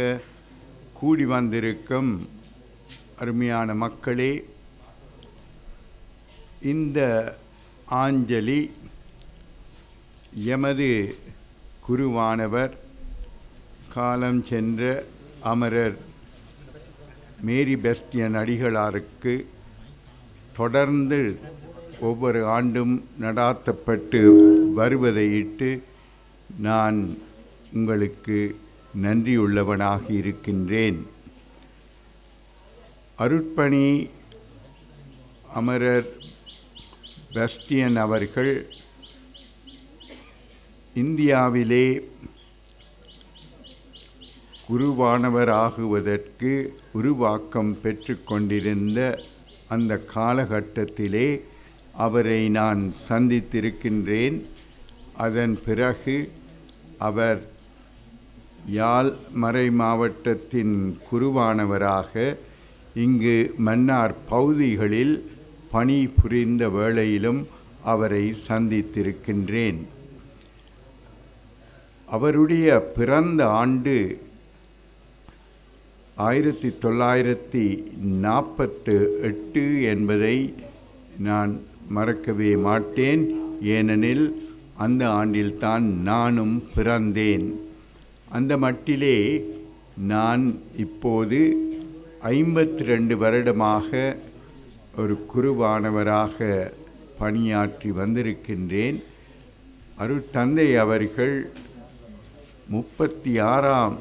கூடி வந்திருக்கும் அருமையான மக்களே, இந்த ஆஞ்சலி எமது குருவானவர் காலம் சென்ற அமரர் மேரி பஸ்டியன் அடிகளாருக்கு தொடர்ந்து ஒவ்வொரு ஆண்டும் நடாத்தப்பட்டு வருவதையிட்டு நான் உங்களுக்கு நன்றியுள்ளவனாக இருக்கின்றேன். அருட்பணி அமரர் பஸ்டியன் அவர்கள் இந்தியாவிலே குருவானவராகுவதற்கு உருவாக்கம் பெற்று கொண்டிருந்த அந்த காலகட்டத்திலே அவரை நான் சந்தித்திருக்கின்றேன். அதன் பிறகு அவர் யாழ் மறை மாவட்டத்தின் குருவானவராக இங்கு மன்னார் பகுதிகளில் பணி புரிந்த வேளையிலும் அவரை சந்தித்திருக்கின்றேன். அவருடைய பிறந்த ஆண்டு 1948 என்பதை நான் மறக்கவே மாட்டேன். ஏனெனில் அந்த ஆண்டில்தான் நானும் பிறந்தேன். அந்த மட்டிலே நான் இப்போது 52 வருடமாக ஒரு குருவானவராக பணியாற்றி வந்திருக்கின்றேன். அருட்தந்தை அவர்கள் 36ஆம்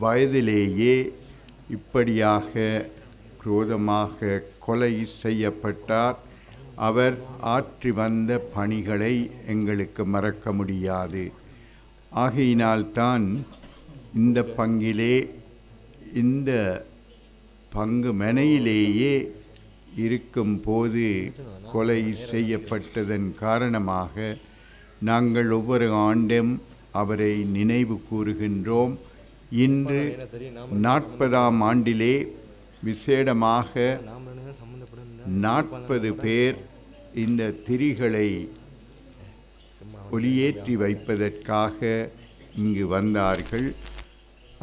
வயதிலேயே இப்படியாக குரோதமாக கொலை செய்யப்பட்டார். அவர் ஆற்றி வந்த பணிகளை எங்களுக்கு மறக்க முடியாது. ஆகையினால்தான் இந்த பங்கிலே இந்த பங்கு மனையிலேயே இருக்கும் போது கொலை செய்யப்பட்டதன் காரணமாக நாங்கள் ஒவ்வொரு ஆண்டும் அவரை நினைவு கூறுகின்றோம். இன்று 40ஆம் ஆண்டிலே விசேடமாக 40 பேர் இந்த திரிகளை ஒளியேற்றி வைப்பதற்காக இங்கு வந்தார்கள்.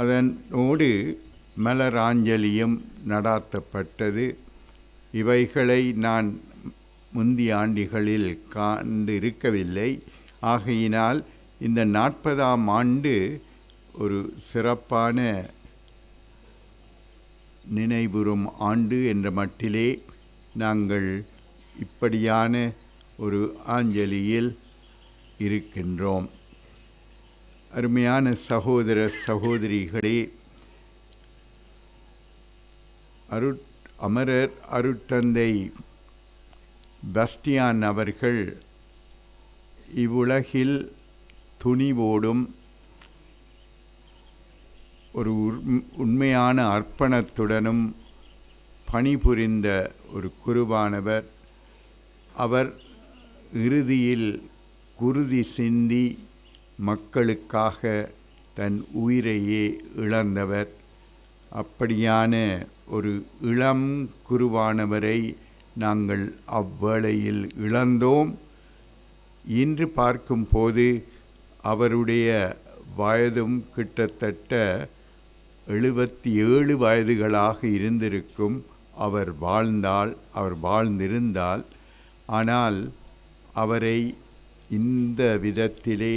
அதனோடு மலராஞ்சலியும் நடாத்தப்பட்டது. இவைகளை நான் முந்தைய ஆண்டுகளில் கண்டிருக்கவில்லை. ஆகையினால் இந்த 40ஆம் ஆண்டு ஒரு சிறப்பான நினைவுறும் ஆண்டு என்ற மட்டிலே நாங்கள் இப்படியான ஒரு ஆஞ்சலியில் இருக்கின்றோம். அருமையான சகோதர சகோதரிகளே, அமரர் அருட்தந்தை பஸ்டியான் அவர்கள் இவ்வுலகில் துணிவோடும் ஒரு உண்மையான அர்ப்பணத்துடனும் பணிபுரிந்த ஒரு குருவானவர். அவர் இறுதியில் குருதி சிந்தி மக்களுக்காக தன் உயிரையே இழந்தவர். அப்படியான ஒரு இளம் குருவானவரை நாங்கள் அவ்வேளையில் இழந்தோம். இன்று பார்க்கும்போது அவருடைய வயதும் கிட்டத்தட்ட 77 வயதுகளாக இருந்திருக்கும். அவர் வாழ்ந்திருந்தால். ஆனால் அவரை இந்த விதத்திலே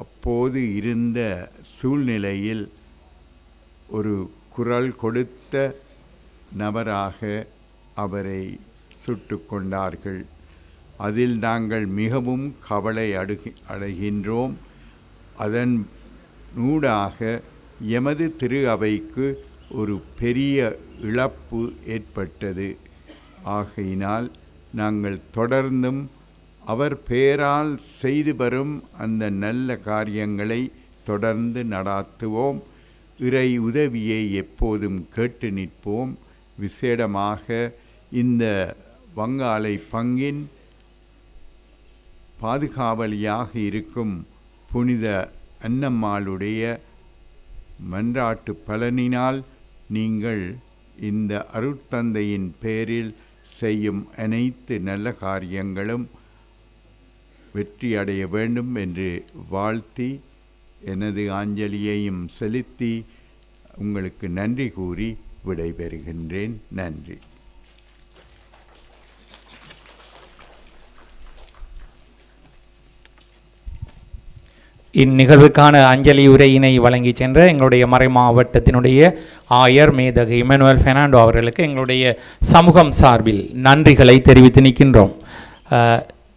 அப்போது இருந்த சூழ்நிலையில் ஒரு குரல் கொடுத்த நபராக அவரை சுட்டு கொண்டார்கள். அதில் நாங்கள் மிகவும் கவலை அடைகின்றோம். அதன் ஊடாக எமது திரு அவைக்கு ஒரு பெரிய இழப்பு ஏற்பட்டது. ஆகையினால் நாங்கள் தொடர்ந்தும் அவர் பெயரால் செய்து வரும் அந்த நல்ல காரியங்களை தொடர்ந்து நடாத்துவோம். இறை உதவியை எப்போதும் கேட்டு நிற்போம். விசேடமாக இந்த வங்காளை பங்கின் பாதுகாவலியாக இருக்கும் புனித அன்னம்மாளுடைய மன்றாட்டு பலனினால் நீங்கள் இந்த அருட்தந்தையின் பேரில் செய்யும் அனைத்து நல்ல காரியங்களும் வெற்றியடைய வேண்டும் என்று வாழ்த்தி எனது ஆஞ்சலியையும் செலுத்தி உங்களுக்கு நன்றி கூறி விடைபெறுகின்றேன். நன்றி. இந்நிகழ்வுக்கான அஞ்சலி உரையினை வழங்கி சென்ற எங்களுடைய மறை மாவட்டத்தினுடைய ஆயர் மேதகு இமானுவேல் பெர்னாண்டோ அவர்களுக்கு எங்களுடைய சமூகம் சார்பில் நன்றிகளை தெரிவித்து நிற்கின்றோம்.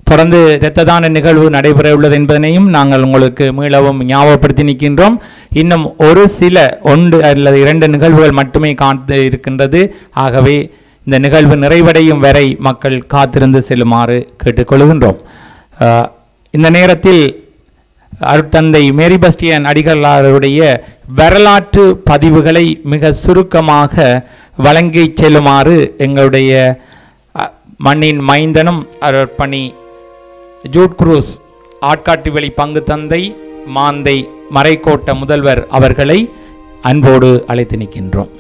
தொடர்ந்து இரத்த தான நிகழ்வு நடைபெற உள்ளது என்பதனையும் நாங்கள் உங்களுக்கு மீளவும் ஞாபகப்படுத்தி நிற்கின்றோம். இன்னும் ஒரு சில 1 அல்லது 2 நிகழ்வுகள் மட்டுமே காத்து இருக்கின்றது. ஆகவே இந்த நிகழ்வு நிறைவடையும் வரை மக்கள் காத்திருந்து செல்லுமாறு கேட்டுக்கொள்கின்றோம். இந்த நேரத்தில் அருட்தந்தை மேரி பஸ்டியன் அடிகளாருடைய வரலாற்று பதிவுகளை மிக சுருக்கமாக வழங்கி செல்லுமாறு எங்களுடைய மண்ணின் மைந்தனும் அருட்பணி ஜூட் குரூஸ் ஆட்காட்டி வெளி பங்கு தந்தை மாந்தை மறைக்கோட்ட முதல்வர் அவர்களை அன்போடு அழைத்து நிற்கின்றோம்.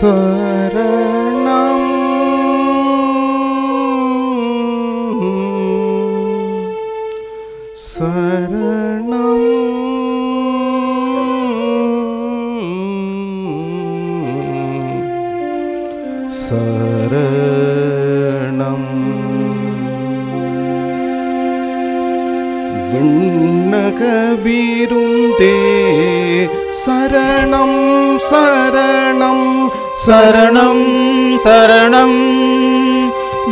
சரணம் சரணம் சரணம் விண்ணக வீருந்தே சரணம் சரணம் சரணம் சரணம்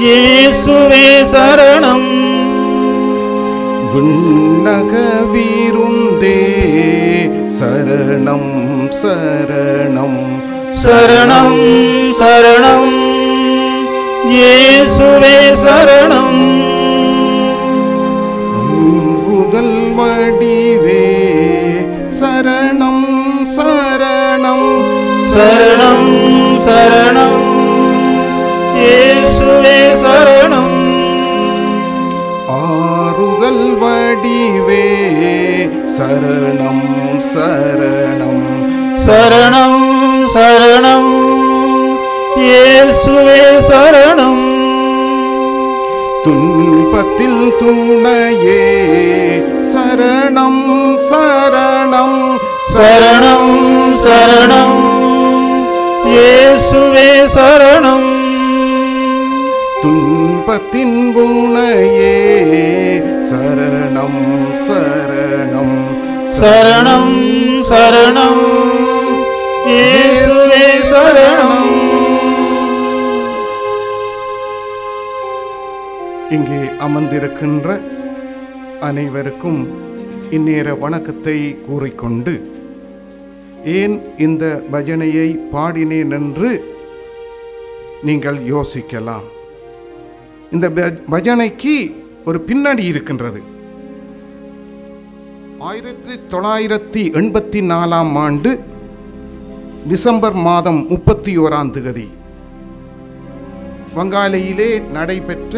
இயேசுவே சரணம் விண்ணக வீருந்தே சரணம் சரணம் சரணம் சரணம் இயேசுவே சரணம் முதல் வடிவே சரணம் சரணம் சரணம் சரணம் சரணம் இயேசுவே சரணம் ஆறுதல் வடிவே சரணம் சரணம் சரணம் சரணம் இயேசுவே சரணம் துன்பத்தில் துணையே சரணம் சரணம் சரணம் சரணம் இயேசுவே சரணம் துன்பத்தின் உணையே சரணம் சரணம் சரணம் சரணம் இயேசுவே சரணம். இங்கே அமர்ந்திருக்கின்ற அனைவருக்கும் இந்நேர வணக்கத்தை கூறிக்கொண்டு, ஏன் இந்த பஜனையை பாடினேன் என்று நீங்கள் யோசிக்கலாம். இந்த பஜனைக்கு ஒரு பின்னணி இருக்கின்றது. 1984 ஆண்டு டிசம்பர் மாதம் 31ஆம் தேதி வங்காலையிலே நடைபெற்ற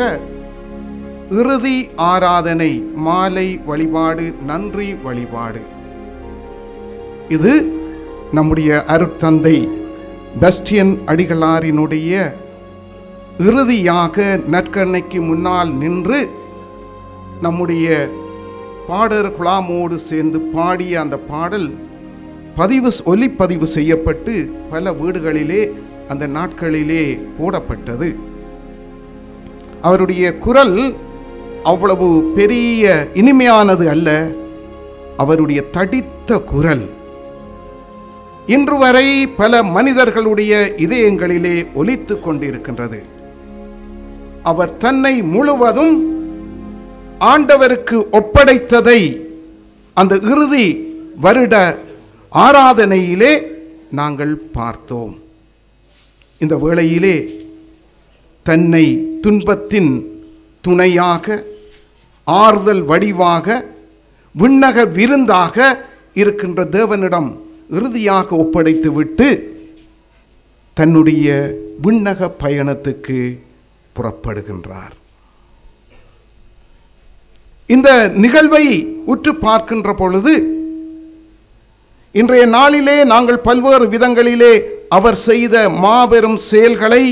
இறுதி ஆராதனை மாலை வழிபாடு, நன்றி வழிபாடு. இது நம்முடைய அருட்தந்தை பெஸ்டியன் அடிகளாரினுடைய இறுதியாக நற்கருணைக்கு முன்னால் நின்று நம்முடைய பாடர் குழாமோடு சேர்ந்து பாடிய அந்த பாடல் ஒலிப்பதிவு செய்யப்பட்டு பல வீடுகளிலே அந்த நாட்களிலே போடப்பட்டது. அவருடைய குரல் அவ்வளவு பெரிய இனிமையானது அல்ல. அவருடைய தடித்த குரல் இன்று வரை பல மனிதர்களுடைய இதயங்களிலே ஒலித்து கொண்டிருக்கின்றது. அவர் தன்னை முழுவதும் ஆண்டவருக்கு ஒப்படைத்ததை அந்த இறுதி வருட ஆராதனையிலே நாங்கள் பார்த்தோம். இந்த வேளையிலே தன்னை துன்பத்தின் துணையாக, ஆறுதல் வடிவாக, விண்ணக விருந்தாக இருக்கின்ற தேவனிடம் இறுதியாக ஒப்படைத்து விட்டு தன்னுடைய விண்ணக பயணத்துக்கு புறப்படுகின்றார். இந்த நிகழ்வை உற்று பார்க்கின்ற பொழுது இன்றைய நாளிலே நாங்கள் பல்வேறு விதங்களிலே அவர் செய்த மாபெரும் செயல்களை,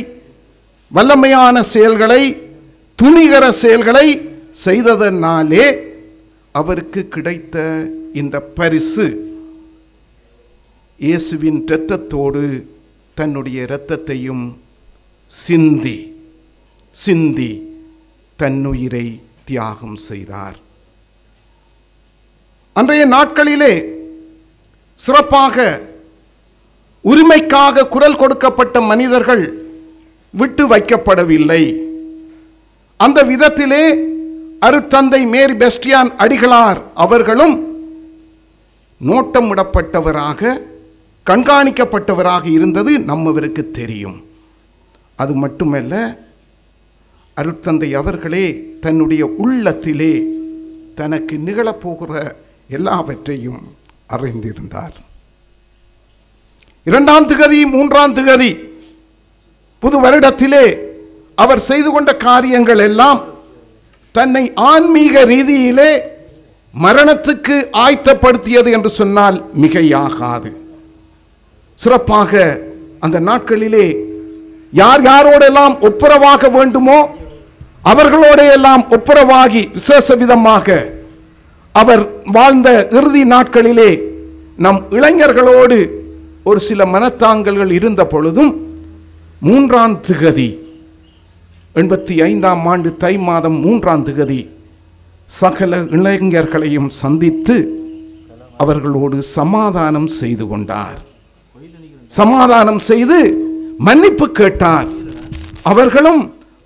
வல்லமையான செயல்களை, துணிகர செயல்களை செய்ததனாலே அவருக்கு கிடைத்த இந்த பரிசு இயேசுவின் இரத்தத்தோடு தன்னுடைய இரத்தத்தையும் சிந்தி தன்னுயிரை தியாகம் செய்தார். அன்றைய நாட்களிலே சிறப்பாக உரிமைக்காக குரல் கொடுக்கப்பட்ட மனிதர்கள் விட்டு வைக்கப்படவில்லை. அந்த விதத்திலே அருட்தந்தை மேரி பெஸ்டியான் அடிகளார் அவர்களும் நோட்டமிடப்பட்டவராக, கண்காணிக்கப்பட்டவராக இருந்தது நம்மவருக்கு தெரியும். அது மட்டுமல்ல, அருட்தந்தை அவர்களே தன்னுடைய உள்ளத்திலே தனக்கு நிகழப்போகிற எல்லாவற்றையும் அறிந்திருந்தார். 2ஆம் திகதி 3ஆம் திகதி புது வருடத்திலே அவர் செய்து கொண்ட காரியங்கள் எல்லாம் தன்னை ஆன்மீக ரீதியிலே மரணத்துக்கு ஆயத்தப்படுத்தியது என்று சொன்னால் மிகையாகாது. சிறப்பாக அந்த நாட்களிலே யார் யாரோடெல்லாம் ஒப்புரவாக வேண்டுமோ அவர்களோட எல்லாம் ஒப்புரவாகி விசேஷ விதமாக அவர் வாழ்ந்த இறுதி நாட்களிலே நம் இளைஞர்களோடு ஒரு சில மனத்தாங்கல்கள் இருந்த பொழுதும் 3ஆம் திகதி 85ஆம் ஆண்டு தை மாதம் 3ஆம் திகதி சகல இளைஞர்களையும் சந்தித்து அவர்களோடு சமாதானம் செய்து கொண்டார். சமாதானம் செய்து மன்னிப்பு கேட்டார். அவர்களும்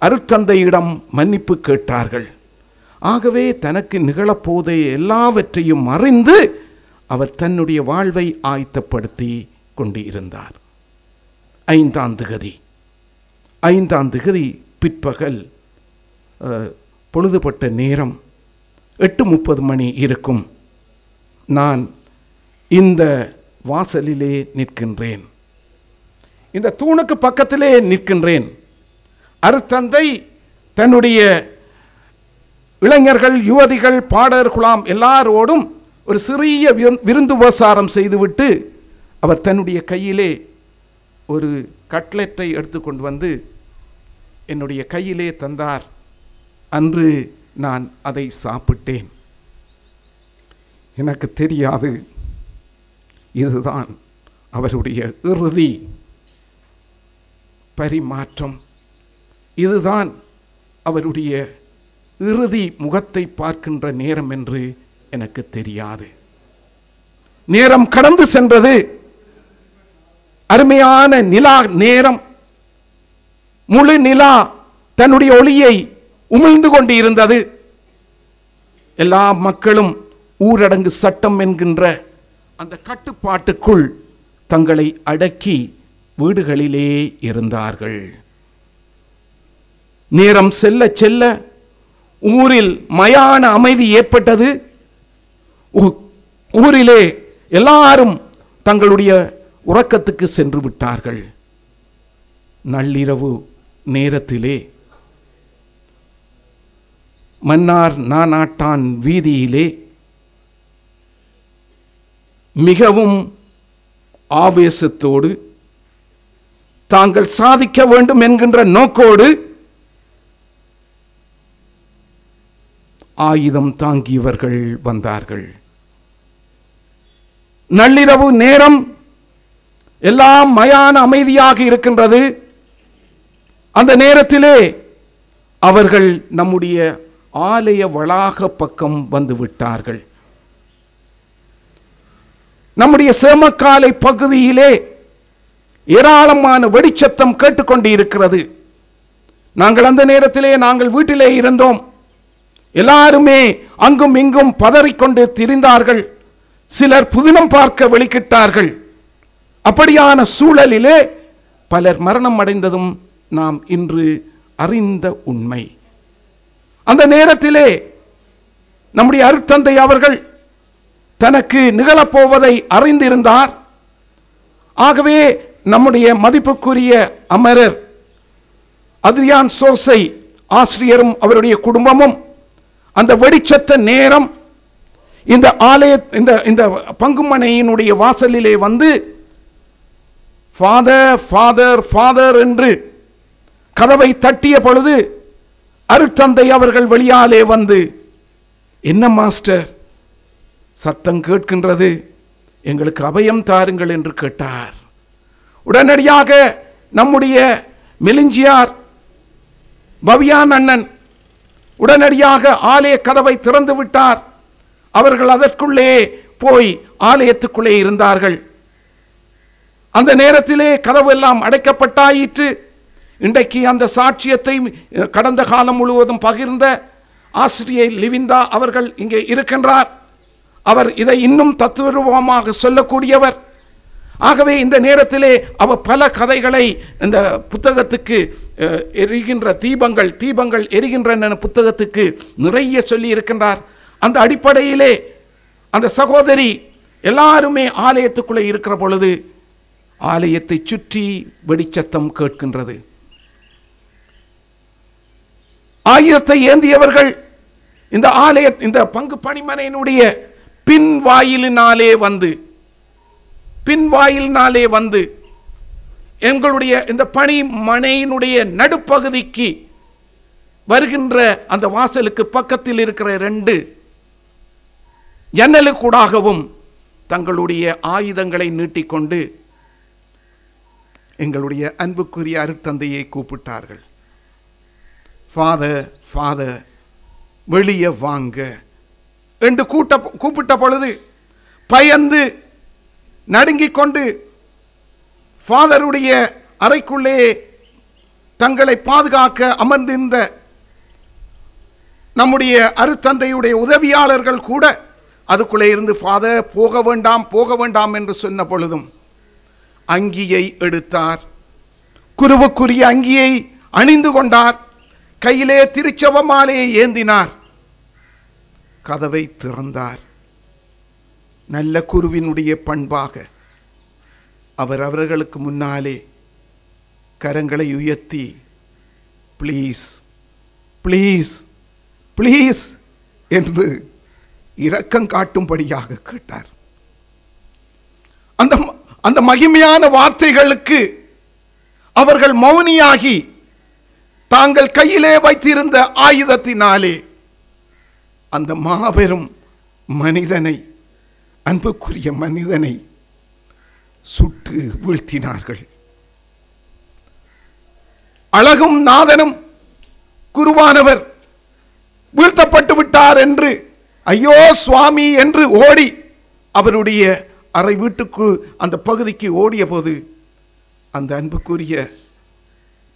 அருட்தந்தையிடம் மன்னிப்பு கேட்டார்கள். ஆகவே தனக்கு நிகழப்போதே எல்லாவற்றையும் அறிந்து அவர் தன்னுடைய வாழ்வை ஆயத்தப்படுத்தி கொண்டு இருந்தார். 5ஆம் திகதி பிற்பகல் பொழுதுபட்ட நேரம் 8:30 மணி இருக்கும். நான் இந்த வாசலிலே நிற்கின்றேன். இந்த தூணுக்கு பக்கத்திலே நிற்கின்றேன். அருட்தந்தை தன்னுடைய இளைஞர்கள், யுவதிகள், பாடர் குழாம் எல்லாரோடும் ஒரு சிறிய விருந்துபசாரம் செய்துவிட்டு அவர் தன்னுடைய கையிலே ஒரு கட்லெட்டை எடுத்துக்கொண்டு வந்து என்னுடைய கையிலே தந்தார். அன்று நான் அதை சாப்பிட்டேன். எனக்கு தெரியாது இதுதான் அவருடைய இறுதி பரிமாற்றம், இதுதான் அவருடைய இறுதி முகத்தை பார்க்கின்ற நேரம் என்று எனக்கு தெரியாது. நேரம் கடந்து சென்றது. அருமையான நிலா நேரம். முழு நிலா தன்னுடைய ஒளியை உமிழ்ந்து கொண்டு இருந்தது. எல்லா மக்களும் ஊரடங்கு சட்டம் என்கின்ற அந்த கட்டுப்பாட்டுக்குள் தங்களை அடக்கி வீடுகளிலே இருந்தார்கள். நேரம் செல்ல செல்ல ஊரில் மயான அமைதி ஏற்பட்டது. ஊரிலே எல்லாரும் தங்களுடைய உறக்கத்துக்கு சென்று விட்டார்கள். நள்ளிரவு நேரத்திலே மன்னார் நானாட்டான் வீதியிலே மிகவும் ஆவேசத்தோடு தாங்கள் சாதிக்க வேண்டும் என்கின்ற நோக்கோடு ஆயுதம் தாங்கியவர்கள் வந்தார்கள். நள்ளிரவு நேரம், எல்லாம் மயான அமைதியாக இருக்கின்றது. அந்த நேரத்திலே அவர்கள் நம்முடைய ஆலய வளாக பக்கம் வந்து விட்டார்கள். நம்முடைய சேமக்காலை பகுதியிலே ஏராளமான வெடிச்சத்தம் கேட்டுக்கொண்டு இருக்கிறது. நாங்கள் அந்த நேரத்திலே நாங்கள் வீட்டிலே இருந்தோம். எல்லாருமே அங்கும் இங்கும் பதறிக்கொண்டு திரிந்தார்கள். சிலர் புதினம் பார்க்க வெளிக்கிட்டார்கள். அப்படியான சூழலிலே பலர் மரணம் அடைந்ததும் நாம் இன்று அறிந்த உண்மை. அந்த நேரத்திலே நம்முடைய அருட்தந்தை அவர்கள் தனக்கு நிகழப்போவதை அறிந்திருந்தார். ஆகவே நம்முடைய மதிப்புக்குரிய அமரர் அத்ரியான் சோசை ஆசிரியரும் அவருடைய குடும்பமும் அந்த வெடிச்சத்த நேரம் இந்த ஆலய இந்த பங்குமனையினுடைய வாசலிலே வந்து ஃபாதர் ஃபாதர் ஃபாதர் என்று கதவை தட்டிய பொழுது அருட்தந்தை அவர்கள் வெளியாலே வந்து, என்ன மாஸ்டர், சத்தம் கேட்கின்றது, எங்களுக்கு அபயம் தாருங்கள் என்று கேட்டார். உடனடியாக நம்முடைய மெலிஞ்சியார் பவியான் அண்ணன் உடனடியாக ஆலய கதவை திறந்து விட்டார். அவர்கள் அதற்குள்ளே போய் ஆலயத்துக்குள்ளே இருந்தார்கள். அந்த நேரத்திலே கதவு எல்லாம் அடைக்கப்பட்டாயிற்று. இன்றைக்கு அந்த சாட்சியத்தை கடந்த காலம் முழுவதும் பகிர்ந்த ஆசிரியர் லிவிந்தா அவர்கள் இங்கே இருக்கின்றார். அவர் இதை இன்னும் தத்துவரூபமாக சொல்லக்கூடியவர். ஆகவே இந்த நேரத்திலே அவர் பல கதைகளை இந்த புத்தகத்துக்கு எரிகின்ற தீபங்கள் எரிகின்ற புத்தகத்துக்கு நிறைய சொல்லி இருக்கின்றார். அந்த அடிப்படையிலே அந்த சகோதரி எல்லாருமே ஆலயத்துக்குள்ளே இருக்கிற பொழுது ஆலயத்தை சுற்றி வெடிச்சத்தம் கேட்கின்றது. ஆயுதத்தை ஏந்தியவர்கள் இந்த பங்கு பணிமனையினுடைய பின்வாயிலினாலே வந்து எங்களுடைய இந்த பணிமனையினுடைய நடுப்பகுதிக்கு வருகின்ற அந்த வாசலுக்கு பக்கத்தில் இருக்கிற 2 ஜன்னலுக்கூடாகவும் தங்களுடைய ஆயுதங்களை நீட்டிக்கொண்டு எங்களுடைய அன்புக்குரிய அருட்தந்தையை கூப்பிட்டார்கள். ஃபாதர் ஃபாதர் வெளியே வாங்க என்று கூப்பிட்ட பொழுது பயந்து நடுங்கிக் கொண்டு ஃபாதருடைய அறைக்குள்ளே தங்களை பாதுகாக்க அமர்ந்திருந்த நம்முடைய அருட்தந்தையுடைய உதவியாளர்கள் கூட அதுக்குள்ளே இருந்து ஃபாதர் போக வேண்டாம் என்று சொன்ன பொழுதும் அங்கியை எடுத்தார். குருவுக்குரிய அங்கியை அணிந்து கொண்டார். கையிலே திருச்செபமாலையை ஏந்தினார். கதவை திறந்தார். நல்ல குருவினுடைய பண்பாக அவர் அவர்களுக்கு முன்னாலே கரங்களை உயர்த்தி ப்ளீஸ் ப்ளீஸ் ப்ளீஸ் என்று இரக்கம் காட்டும்படியாக கேட்டார். அந்த மகிமையான வார்த்தைகளுக்கு அவர்கள் மௌனியாகி தாங்கள் கையிலே வைத்திருந்த ஆயுதத்தினாலே அந்த மாபெரும் மனிதனை, அன்புக்குரிய மனிதனை சுட்டு வீழ்த்தினார்கள். அழகும் நாதனும் குருவானவர் வீழ்த்தப்பட்டு விட்டார் என்று ஐயோ சுவாமி என்று ஓடி அவருடைய அறை வீட்டுக்கு அந்த பகுதிக்கு ஓடிய போது அந்த அன்புக்குரிய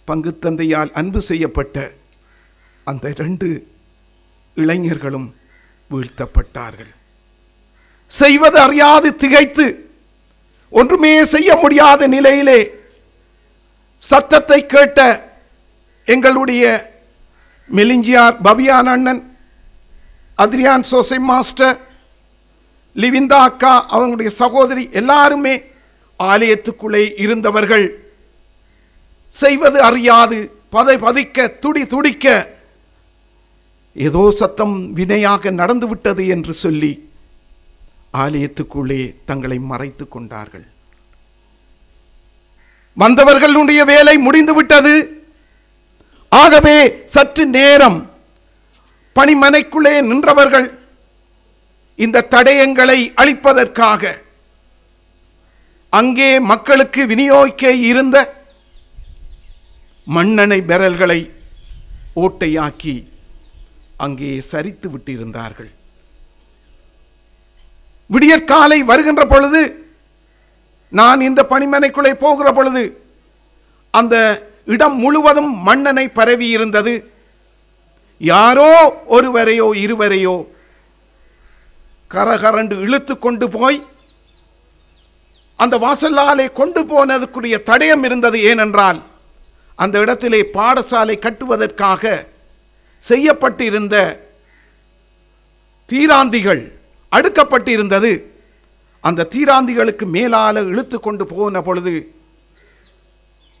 பங்கு தந்தையால் அன்பு செய்யப்பட்ட அந்த 2 இளைஞர்களும் வீழ்த்தப்பட்டார்கள். செய்வது அறியாது திகைத்து ஒன்றுமே செய்ய முடியாத நிலையிலே சத்தத்தை கேட்ட எங்களுடைய மெலிஞ்சியார் பபியான் அண்ணன், அத்ரியான் சோசை மாஸ்டர், லிவிந்தா அக்கா, அவங்களுடைய சகோதரி எல்லாருமே ஆலயத்துக்குள்ளே இருந்தவர்கள் செய்வது அறியாது பதைக்க துடிக்க ஏதோ சத்தம் வினையாக நடந்துவிட்டது என்று சொல்லி ஆலயத்துக்குள்ளே தங்களை மறைத்துக் கொண்டார்கள். வந்தவர்களுடைய வேலை முடிந்துவிட்டது. ஆகவே சற்று நேரம் பணிமனைக்குள்ளே நின்றவர்கள் இந்த தடயங்களை அளிப்பதற்காக அங்கே மக்களுக்கு விநியோகிக்க இருந்த மண்ணெண்ணெய் பெரல்களை ஓட்டையாக்கி அங்கே சரித்து விட்டிருந்தார்கள். விடியற்காலை வருகின்ற பொழுது நான் இந்த பணிமனைக்குள்ளே போகிற பொழுது அந்த இடம் முழுவதும் மண்ணெண்ணெய் பரவி இருந்தது. யாரோ ஒருவரையோ இருவரையோ கரகரண்டு இழுத்து கொண்டு போய் அந்த வாசலாலே கொண்டு போனதுக்குரிய தடயம் இருந்தது. ஏனென்றால் அந்த இடத்திலே பாடசாலை கட்டுவதற்காக செய்யப்பட்டிருந்த தீராந்திகள் அடுக்கப்பட்டிருந்தது. அந்த தீராந்திகளுக்கு மேலால இழுத்து கொண்டு போன பொழுது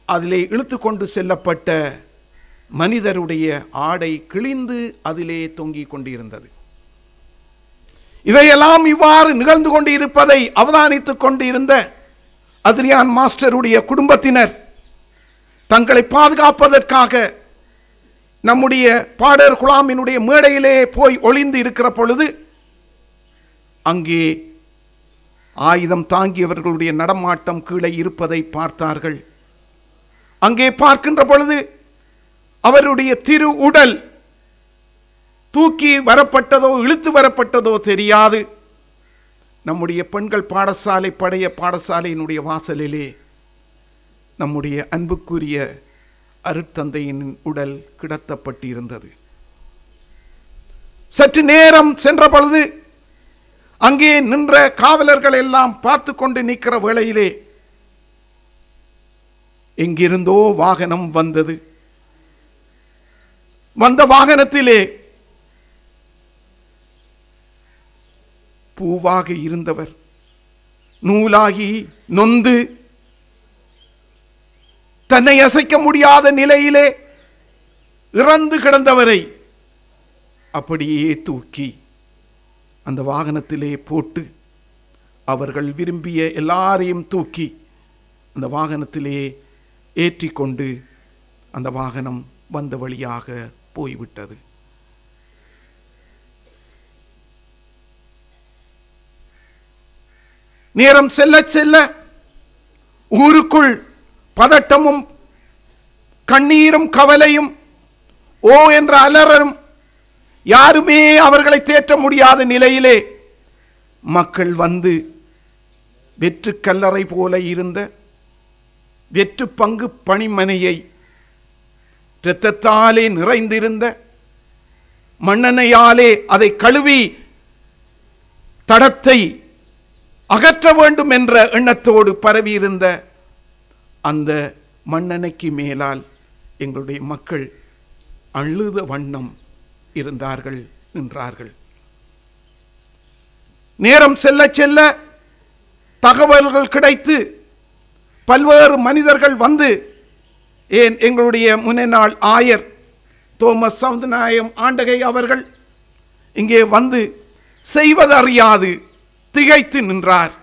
அதிலே இழுத்து கொண்டு செல்லப்பட்ட மனிதருடைய ஆடை கிழிந்து அதிலே தொங்கிக் கொண்டிருந்தது. இவையெல்லாம் இவ்வாறு நிகழ்ந்து கொண்டு இருப்பதை அவதானித்துக் கொண்டு இருந்த அத்ரியான் மாஸ்டருடைய குடும்பத்தினர் தங்களை பாதுகாப்பதற்காக நம்முடைய பாடர் குழாமினுடைய மேடையிலே போய் ஒளிந்து இருக்கிற பொழுது அங்கே ஆயுதம் தாங்கியவர்களுடைய நடமாட்டம் கீழே இருப்பதை பார்த்தார்கள். அங்கே பார்க்கின்ற பொழுது அவருடைய திரு உடல் தூக்கி வரப்பட்டதோ இழுத்து வரப்பட்டதோ தெரியாது. நம்முடைய பெண்கள் பாடசாலை பழைய பாடசாலையினுடைய வாசலிலே நம்முடைய அன்புக்குரிய அருட்தந்தையின் உடல் கிடத்தப்பட்டிருந்தது. சற்று நேரம் சென்ற பொழுது அங்கே நின்ற காவலர்கள் எல்லாம் பார்த்து கொண்டு நிற்கிற வேளையிலே எங்கிருந்தோ வாகனம் வந்தது. வந்த வாகனத்திலே பூவாக இருந்தவர் நூலாகி நொந்து தன்னை அசைக்க முடியாத நிலையிலே இறந்து கிடந்தவரை அப்படியே தூக்கி அந்த வாகனத்திலே போட்டு அவர்கள் விரும்பிய எல்லாரையும் தூக்கி அந்த வாகனத்திலே ஏற்றி கொண்டு அந்த வாகனம் வந்த வழியாக போய்விட்டது. நேரம் செல்ல செல்ல ஊருக்குள் பதட்டமும் கண்ணீரும் கவலையும் ஓ என்ற அலறலும் யாருமே அவர்களை தேற்ற முடியாத நிலையிலே மக்கள் வந்து வெற்று கல்லறை போல இருந்த வெற்று பங்கு பணிமனையை இரத்தத்தாலே நிறைந்திருந்த மண்ணெண்ணையாலே அதை கழுவி தடத்தை அகற்ற வேண்டும் என்ற எண்ணத்தோடு பரவியிருந்த அந்த மண்ணெண்ணைக்கு மேலால் எங்களுடைய மக்கள் அழுத வண்ணம் இருந்தார்கள், நின்றார்கள். நேரம் செல்ல செல்ல தகவல்கள் கிடைத்து பல்வேறு மனிதர்கள் வந்து, ஏன் எங்களுடைய முன்னாள் ஆயர் தோமஸ் சவுந்தநாயம் ஆண்டகை அவர்கள் இங்கே வந்து செய்வதறியாது திகைத்து நின்றார்.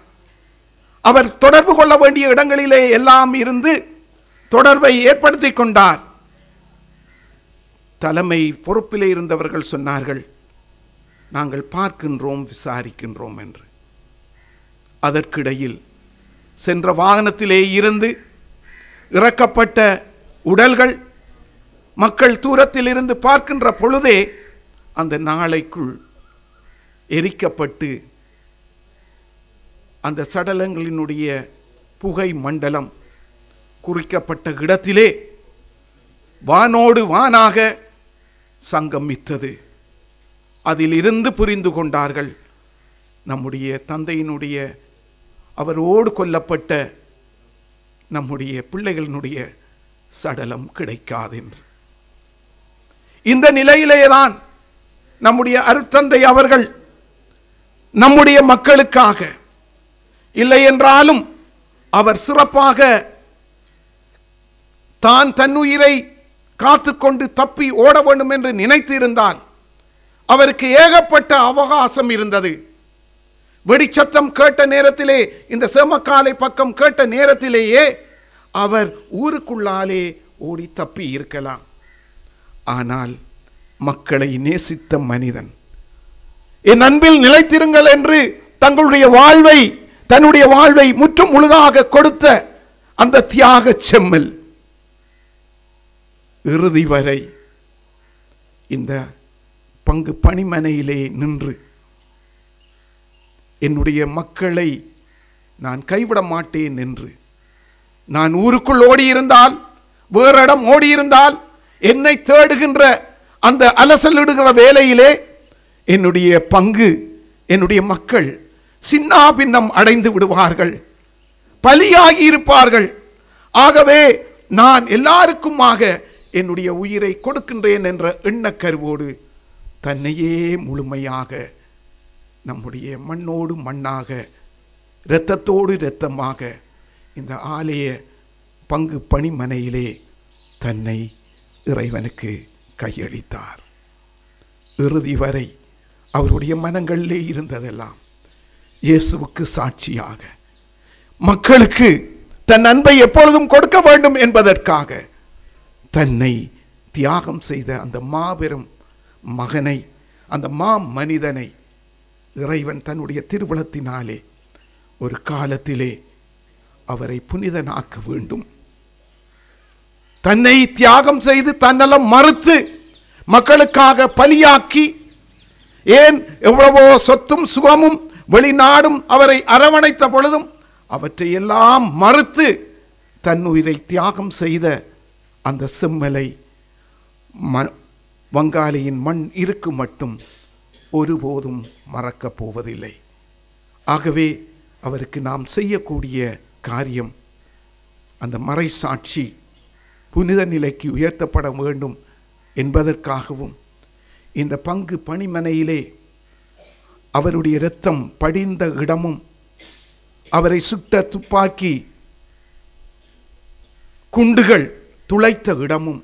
அவர் தொடர்பு கொள்ள வேண்டிய இடங்களிலே எல்லாம் இருந்து தொடர்பை ஏற்படுத்தி கொண்டார். தலைமை பொறுப்பிலே இருந்தவர்கள் சொன்னார்கள், நாங்கள் பார்க்கின்றோம், விசாரிக்கின்றோம் என்று. அதற்கிடையில் சென்ற வாகனத்திலே இருந்து இறக்கப்பட்ட உடல்கள் மக்கள் தூரத்தில் இருந்து பார்க்கின்ற பொழுதே அந்த நாளைக்குள் எரிக்கப்பட்டு அந்த சடலங்களினுடைய புகை மண்டலம் குறிக்கப்பட்ட இடத்திலே வானோடு வானாக சங்கமித்தது. அதிலிருந்து புரிந்து கொண்டார்கள், நம்முடைய தந்தையினுடைய அவரோடு கொல்லப்பட்ட நம்முடைய பிள்ளைகளினுடைய சடலம் கிடைக்காது என்று. இந்த நிலையிலேதான் நம்முடைய அருட்தந்தை அவர்கள் நம்முடைய மக்களுக்காக, இல்லை என்றாலும் அவர் சிறப்பாக தான் தன்னுயிரை காத்துக்கொண்டு தப்பி ஓட வேண்டும் என்று நினைத்து இருந்தால் அவருக்கு ஏகப்பட்ட அவகாசம் இருந்தது. வெடிச்சத்தம் கேட்ட நேரத்திலே, இந்த சேமக்காலை பக்கம் கேட்ட நேரத்திலேயே அவர் ஊருக்குள்ளாலே ஓடி தப்பி இருக்கலாம். ஆனால் மக்களை நேசித்த மனிதன், என் அன்பில் நிலைத்திருங்கள் என்று தன்னுடைய வாழ்வை முற்றும் முழுதாக கொடுத்த அந்த தியாக செம்மல் இறுதி வரை இந்த பங்கு பணிமனையிலே நின்று, என்னுடைய மக்களை நான் கைவிட மாட்டேன் என்று, நான் ஊருக்குள் ஓடியிருந்தால், வேறு இடம் ஓடியிருந்தால், என்னை தேடுகின்ற அந்த அலசலிடுகிற வேலையிலே என்னுடைய பங்கு, என்னுடைய மக்கள் சின்னாபின்னம் அடைந்து விடுவார்கள், பலியாகி இருப்பார்கள். ஆகவே நான் எல்லாருக்குமாக என்னுடைய உயிரை கொடுக்கின்றேன் என்ற எண்ணக்கருவோடு தன்னையே முழுமையாக நம்முடைய மண்ணோடு மண்ணாக, இரத்தத்தோடு இரத்தமாக இந்த ஆலய பங்கு பணிமனையிலே தன்னை இறைவனுக்கு கையளித்தார். இறுதி வரை அவருடைய மனங்களிலே இருந்ததெல்லாம் இயேசுவுக்கு சாட்சியாக, மக்களுக்கு தன் அன்பை எப்பொழுதும் கொடுக்க வேண்டும் என்பதற்காக தன்னை தியாகம் செய்த அந்த மாபெரும் மகனை, அந்த மனிதனை இறைவன் தன்னுடைய திருவுளத்தினாலே ஒரு காலத்திலே அவரை புனிதனாக்க வேண்டும். தன்னை தியாகம் செய்து தன்னலம் மறுத்து மக்களுக்காக பலியாக்கி, ஏன் எவ்வளவோ சொத்தும் சுகமும் வெளிநாடும் அவரை அரவணைத்த பொழுதும் அவற்றை எல்லாம் மறுத்து தன் உயிரை தியாகம் செய்த அந்த செம்மலை வங்காளியின் மண் இருக்கு மட்டும் ஒருபோதும் மறக்கப் போவதில்லை. ஆகவே அவருக்கு நாம் செய்யக்கூடிய காரியம், அந்த மறை சாட்சி புனித நிலைக்கு உயர்த்தப்பட வேண்டும் என்பதற்காகவும், இந்த பங்கு பணிமனையிலே அவருடைய இரத்தம் படிந்த இடமும், அவரை சுட்ட துப்பாக்கி குண்டுகள் துளைத்த இடமும்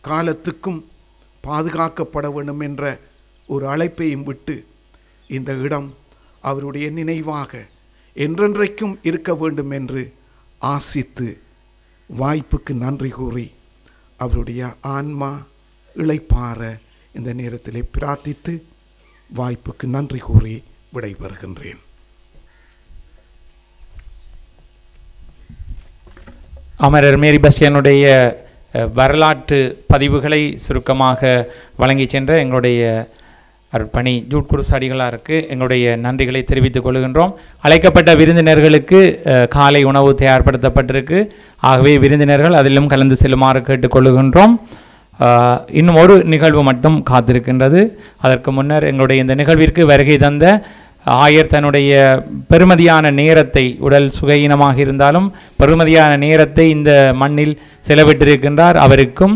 காலத்துக்கும் பாதுகாக்கப்பட வேண்டும் என்ற ஒரு அழைப்பையும் விட்டு, இந்த இடம் அவருடைய நினைவாக என்றென்றைக்கும் இருக்க வேண்டும் என்று ஆசித்து, வாய்ப்புக்கு நன்றி கூறி, அவருடைய ஆன்மா இளைப்பாற இந்த நேரத்திலே பிரார்த்தித்து வாய்ப்புக்கு நன்றி கூறி விடைபெறுகின்றேன். அமரர் மேரி பஸ்டியனுடைய வரலாற்று பதிவுகளை சுருக்கமாக வழங்கி சென்ற எங்களுடைய அர்ப்பணி ஜூட் குருசாடிகளாருக்கு எங்களுடைய நன்றிகளை தெரிவித்துக் கொள்கின்றோம். அழைக்கப்பட்ட விருந்தினர்களுக்கு காலை உணவு தயார்படுத்தப்பட்டிருக்கு. ஆகவே விருந்தினர்கள் அதிலும் கலந்து செல்லுமாறு கேட்டுக்கொள்கின்றோம். இன்னும் ஒரு நிகழ்வு மட்டும் காத்திருக்கின்றது. அதற்கு முன்னர் எங்களுடைய இந்த நிகழ்விற்கு வருகை தந்த ஆயர் தன்னுடைய பெருமதியான நேரத்தை, உடல் சுகையினமாக இருந்தாலும் பெருமதியான நேரத்தை இந்த மண்ணில் செலவிட்டிருக்கின்றார். அவருக்கும்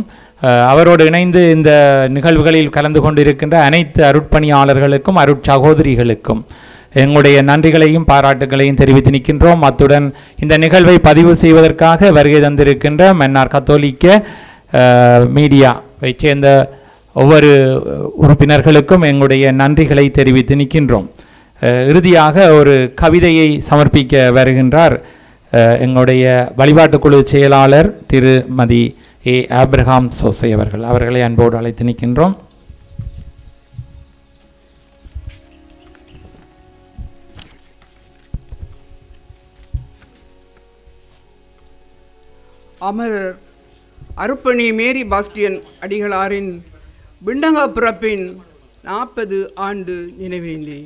அவரோடு இணைந்து இந்த நிகழ்வுகளில் கலந்து கொண்டிருக்கின்ற அனைத்து அருட்பணியாளர்களுக்கும் அருட்சகோதரிகளுக்கும் எங்களுடைய நன்றிகளையும் பாராட்டுகளையும் தெரிவித்து நிற்கின்றோம். அத்துடன் இந்த நிகழ்வை பதிவு செய்வதற்காக வருகை தந்திருக்கின்ற மன்னார் கத்தோலிக்க மீடியாவை சேர்ந்த ஒவ்வொரு உறுப்பினர்களுக்கும் எங்களுடைய நன்றிகளை தெரிவித்து நிற்கின்றோம். இறுதியாக ஒரு கவிதையை சமர்ப்பிக்க வருகின்றார் எங்களுடைய வழிபாட்டுக்குழு செயலாளர் திருமதி ஏ ஆப்ரஹாம் சோசை அவர்கள். அவர்களை அன்போடு அழைத்து நிற்கின்றோம். அமரர் அருப்பணி மேரி பாஸ்டியன் அடிகளாரின் விண்டக பிறப்பின் 40 ஆண்டு நினைவேந்தி.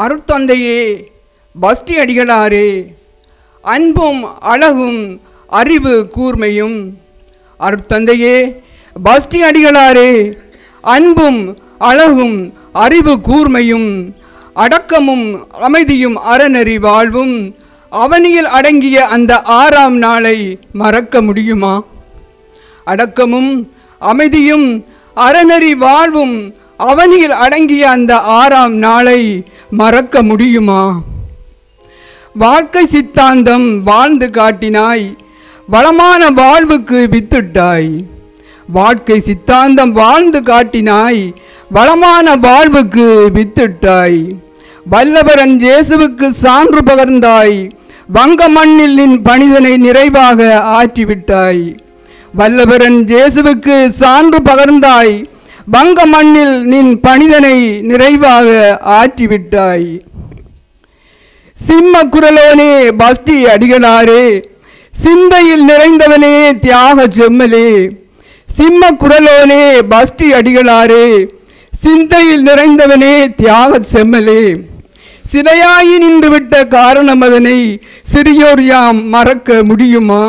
அருட்தந்தையே பஸ்டி அடிகளாரே, அன்பும் அழகும் அறிவு கூர்மையும். அருட்தந்தையே பஸ்டி அடிகளாரே, அன்பும் அழகும் அறிவு கூர்மையும் அடக்கமும் அமைதியும் அறநெறி வாழ்வும் அவனியில் அடங்கிய அந்த 6ஆம் நாளை மறக்க முடியுமா? அடக்கமும் அமைதியும் அறநெறி வாழ்வும் அவனியில் அடங்கிய அந்த 6ஆம் நாளை மறக்க முடியுமா? வாழ்க்கை சித்தாந்தம் வாழ்ந்து காட்டினாய், வளமான வாழ்வுக்கு வித்திட்டாய். வாழ்க்கை சித்தாந்தம் வாழ்ந்து காட்டினாய், வளமான வாழ்வுக்கு வித்திட்டாய். வல்லவரன் இயேசுவுக்கு சான்று பகர்ந்தாய், வங்க மண்ணில் நின் பணிதனை நிறைவாக ஆற்றிவிட்டாய். வல்லவரன் இயேசுவுக்கு சான்று பகர்ந்தாய், வங்க மண்ணில் நின் பணிதனை நிறைவாக ஆற்றிவிட்டாய். சிம்ம குரலோனே பஸ்டி அடிகளாரே, சிந்தையில் நிறைந்தவனே தியாக செம்மலே. சிம்ம குரலோனே பஸ்டி அடிகளாரே, சிந்தையில் நிறைந்தவனே தியாக செம்மலே. சிலையாயி நின்றுவிட்ட காரணம் அதனை சிறியோர் யாம் மறக்க முடியுமா?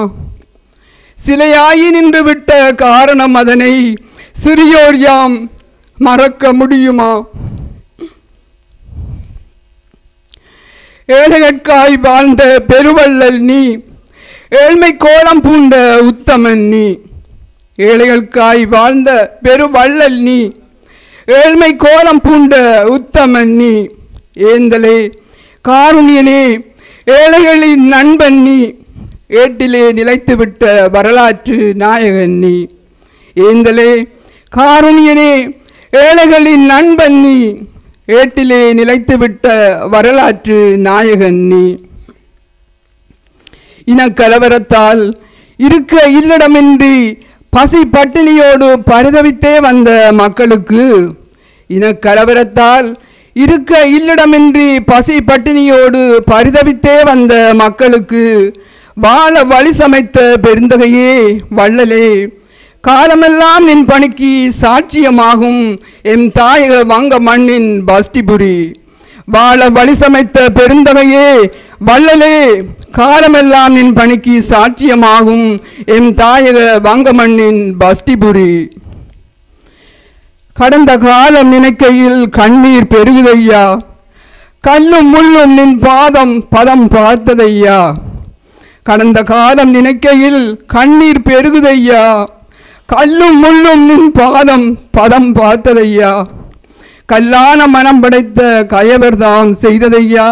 சிலையாயி நின்றுவிட்ட காரணம் அதனை சிறியோர் யாம் மறக்க முடியுமா? ஏழைகட்காய் வாழ்ந்த பெருவள்ளல் நீ, ஏழ்மை கோலம் பூண்ட உத்தமன் நீ. ஏழைகளுக்காய் வாழ்ந்த பெருவள்ளல் நீ, ஏழ்மை கோலம் பூண்ட உத்தமன் நீ. ஏந்தலே காருண்யனே, ஏழைகளின் நண்பன் நீ. ஏட்டிலே நிலைத்துவிட்ட வரலாற்று நாயகன் நீ. ஏந்தலே காருண்யனே, ஏழைகளின் நண்பன் நீ. ஏட்டிலே நிலைத்துவிட்ட வரலாற்று நாயகன் நீ. இனக்கலவரத்தால் இருக்க இல்லடமின்றி பசி பட்டினியோடு பரிதவித்தே வந்த மக்களுக்கு, இனக்கலவரத்தால் இருக்க இல்லடமின்றி பசி பட்டினியோடு பரிதவித்தே வந்த மக்களுக்கு வாழ வழி சமைத்த பெருந்தகையே வள்ளலே, காலமெல்லாம் நின் பணிக்கு சாட்சியமாகும் எம் தாயக வங்க மண்ணின் பஸ்டிபுரி. வாழ வழி சமைத்த பெருந்தகையே வள்ளலே, காலமெல்லாம் நின் பணிக்கு சாட்சியமாகும் எம் தாயக வங்க மண்ணின் பஸ்டிபுரி. கடந்த காலம் நினைக்கையில் கண்ணீர் பெருகுதையா, கல்லும் முள்ளும் நின் பதம் பார்த்ததையா. கடந்த காலம் நினைக்கையில் கண்ணீர் பெருகுதையா, கல்லும் முள்ளும் நின் பதம் பார்த்ததையா. கல்லான மனம் படைத்த கயவர்தாம் செய்ததையா,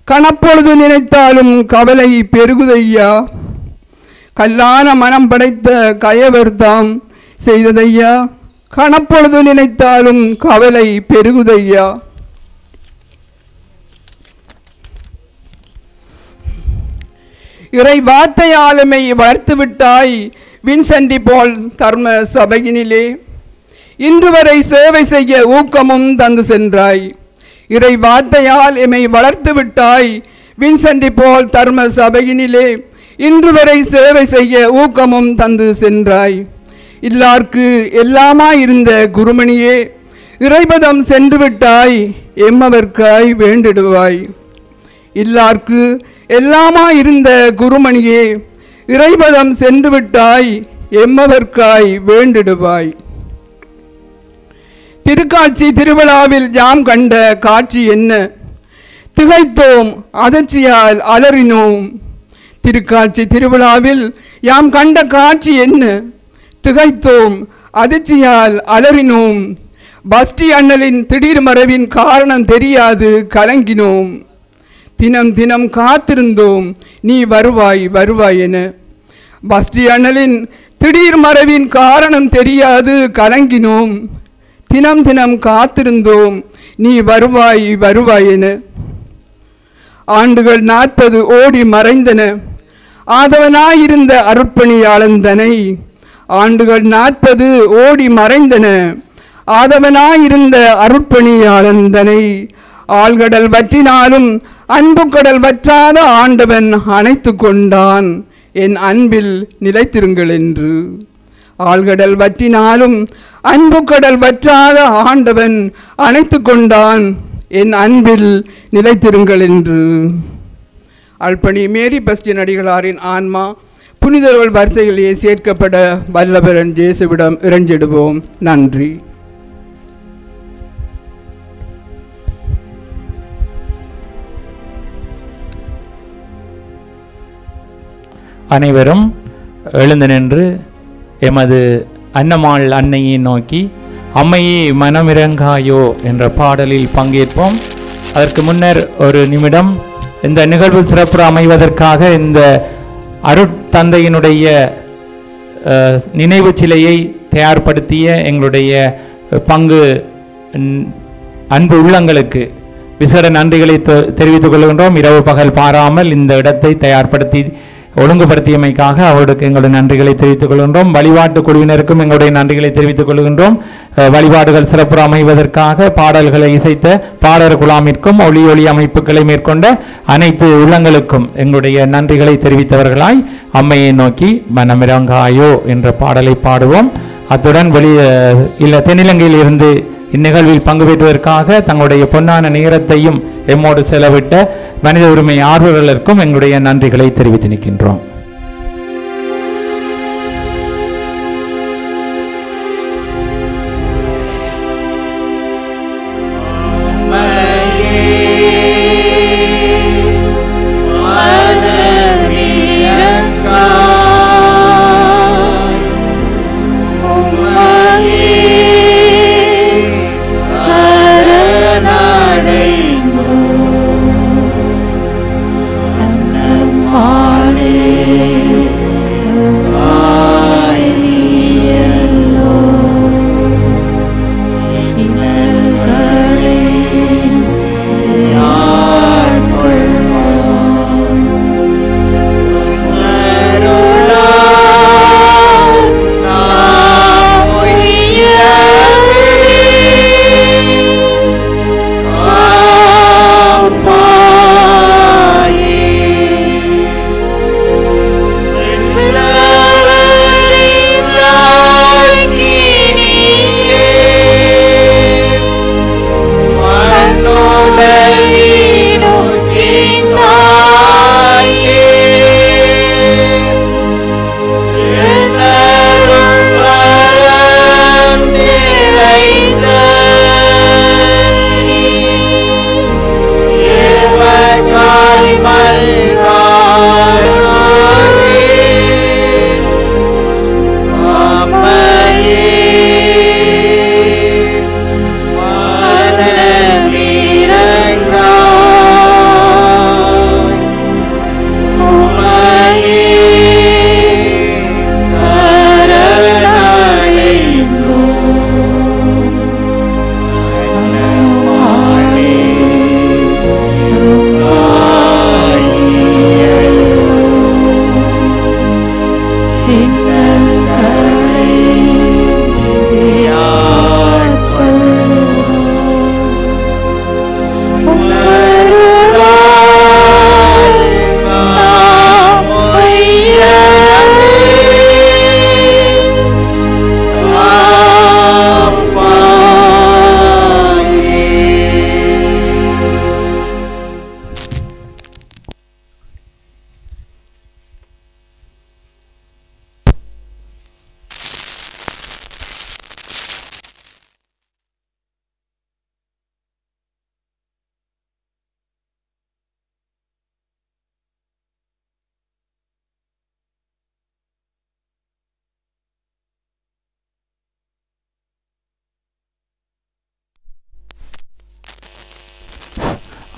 கணப்பொழுது நினைத்தாலும் கவலை பெருகுதையா. கல்லான மனம் படைத்த கயவர்தாம் செய்ததையா, கணப்பொழுது நினைத்தாலும் கவலை பெருகுதையா. இறை வார்த்தையாளுமை வளர்த்து விட்டாய் வின்சென்டி போல் தர்ம சபையினிலே. இன்று வரை சேவை செய்ய ஊக்கமும் தந்து சென்றாய். இறை வார்த்தையால் எமை வளர்த்து விட்டாய் வின்சென்டி போல் தர்ம சபையினிலே. இன்று வரை சேவை செய்ய ஊக்கமும் தந்து சென்றாய். இல்லார்க்கு எல்லாமாயிருந்த குருமணியே, இறைபதம் சென்று விட்டாய் எம்மவர்க்காய் வேண்டிடுவாய். இல்லார்க்கு எல்லாமாயிருந்த குருமணியே, இறைபதம் சென்று விட்டாய் எம்மவர்க்காய் வேண்டிடுவாய். திருக்காட்சி திருவிழாவில் யாம் கண்ட காட்சி என்ன? திகைத்தோம், அதிர்ச்சியால் அலறினோம். திருக்காட்சி திருவிழாவில் யாம் கண்ட காட்சி என்ன? திகைத்தோம், அதிர்ச்சியால் அலறினோம். பஸ்டி அண்ணலின் திடீர் மறைவின் காரணம் தெரியாது கலங்கினோம். தினம் தினம் காத்திருந்தோம், நீ வருவாய் வருவாய் என. பஸ்டி அண்ணலின் திடீர் மறைவின் காரணம் தெரியாது கலங்கினோம். தினம் தினம் காத்திருந்தோம், நீ வருவாய் வருவாய் என. ஆண்டுகள் 40 ஓடி மறைந்தன, ஆதவனாயிருந்த அருட்பணியாளன் தனை. ஆண்டுகள் 40 ஓடி மறைந்தன, ஆதவனாயிருந்த அருட்பணியாளன் தனை. ஆழ்கடல் வற்றினாலும் அன்பு கடல் வற்றாத ஆண்டவன் அணைத்து கொண்டான், என் அன்பில் நிலைத்திருங்கள் என்று. ஆழ்கடல் வற்றினாலும் அன்பு கடல் வற்றாத ஆண்டவன் அணைத்து கொண்டான், என் அன்பில் நிலைத்திருங்கள் என்று. அல்பணி மேரி பஸ்டின் அடிகளாரின் ஆன்மா புனிதர்கள் வரிசைகளிலே சேர்க்கப்பட வல்லபரன் ஜேசுவிடம் இறைஞ்சிடுவோம். நன்றி. அனைவரும் எழுந்து நின்று எமது அன்னமாள் அன்னையை நோக்கி அம்மையே மனமிரங்காயோ என்ற பாடலில் பங்கேற்போம். அதற்கு முன்னர் ஒரு நிமிடம் இந்த நிகழ்வு சிறப்பு அமைவதற்காக இந்த அருட்தந்தையினுடைய நினைவு சிலையை தயார்படுத்திய எங்களுடைய பங்கு அன்பு உள்ளங்களுக்கு விசேட நன்றிகளை தெரிவித்துக் கொள்கின்றோம். இரவு பகல் பாராமல் இந்த இடத்தை தயார்படுத்தி ஒழுங்குபடுத்தியமைக்காக அவர்களுக்கு எங்களுடைய நன்றிகளை தெரிவித்துக் கொள்கின்றோம். வழிபாட்டு குழுவினருக்கும் எங்களுடைய நன்றிகளை தெரிவித்துக் கொள்கின்றோம். வழிபாடுகள் சிறப்பு அமைவதற்காக பாடல்களை இசைத்த பாடல் குழாமிற்கும் ஒளி அமைப்புகளை மேற்கொண்ட அனைத்து உள்ளங்களுக்கும் எங்களுடைய நன்றிகளை தெரிவித்தவர்களாய் அம்மையை நோக்கி மனமிரங்காயோ என்ற பாடலை பாடுவோம். அத்துடன் தென்னிலங்கையில் இருந்து இந்நிகழ்வில் பங்கு பெற்றுவதற்காக தங்களுடைய பொன்னான நேரத்தையும் எம்மோடு செலவிட்ட மனித உரிமை ஆர்வலர்களுக்கும் எங்களுடைய நன்றிகளை தெரிவித்து நிற்கின்றோம். Hallelujah.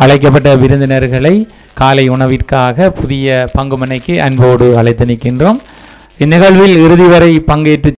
அழைக்கப்பட்ட விருந்தினர்களை காலை உணவிற்காக புதிய பங்குமனைக்கு அன்போடு அழைத்து நிற்கின்றோம். இந்நிகழ்வில் இறுதி வரை பங்கேற்று